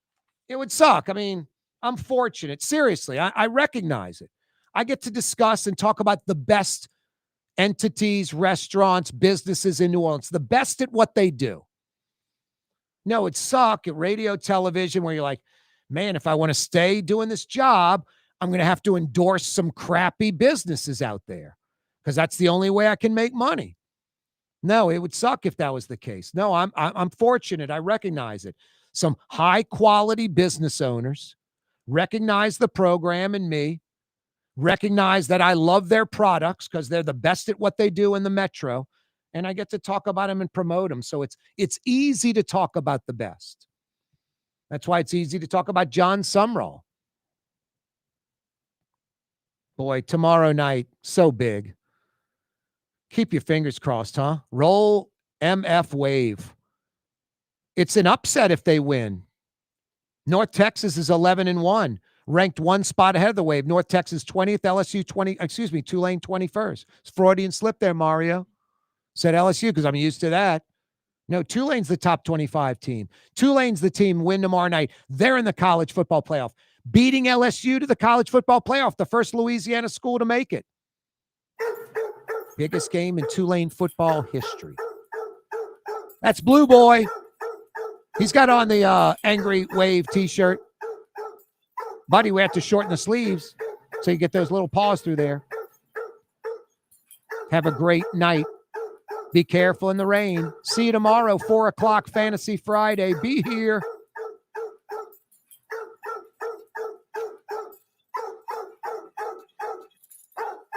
It would suck. I mean, I'm fortunate. Seriously, I recognize it. I get to discuss and talk about the best entities, restaurants, businesses in New Orleans, the best at what they do. No, it'd suck at radio, television, where you're like, man, if I want to stay doing this job, I'm going to have to endorse some crappy businesses out there because that's the only way I can make money. No, it would suck if that was the case. No, I'm fortunate. I recognize it. Some high quality business owners recognize the program and me, recognize that I love their products because they're the best at what they do in the metro, and I get to talk about them and promote them. So it's easy to talk about the best. That's why it's easy to talk about John Sumrall. Boy, tomorrow night, so big. Keep your fingers crossed, huh? Roll MF Wave. It's an upset if they win. North Texas is 11-1, ranked one spot ahead of the Wave. North Texas 20th, LSU 20, Tulane 21st. It's Freudian slip there, Mario. Said LSU because I'm used to that. No, Tulane's the top 25 team. Tulane's the team win tomorrow night. They're in the college football playoff, beating LSU to the college football playoff, the first Louisiana school to make it. Biggest game in Tulane football history. That's Blue Boy. He's got on the Angry Wave t-shirt. Buddy, we have to shorten the sleeves so you get those little paws through there. Have a great night. Be careful in the rain. See you tomorrow, 4 o'clock, Fantasy Friday. Be here.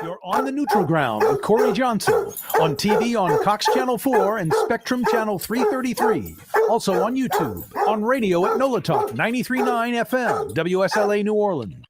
You're on the neutral ground with Corey Johnson. On TV on Cox Channel 4 and Spectrum Channel 333. Also on YouTube. On radio at NOLA Talk 93.9 FM, WSLA New Orleans.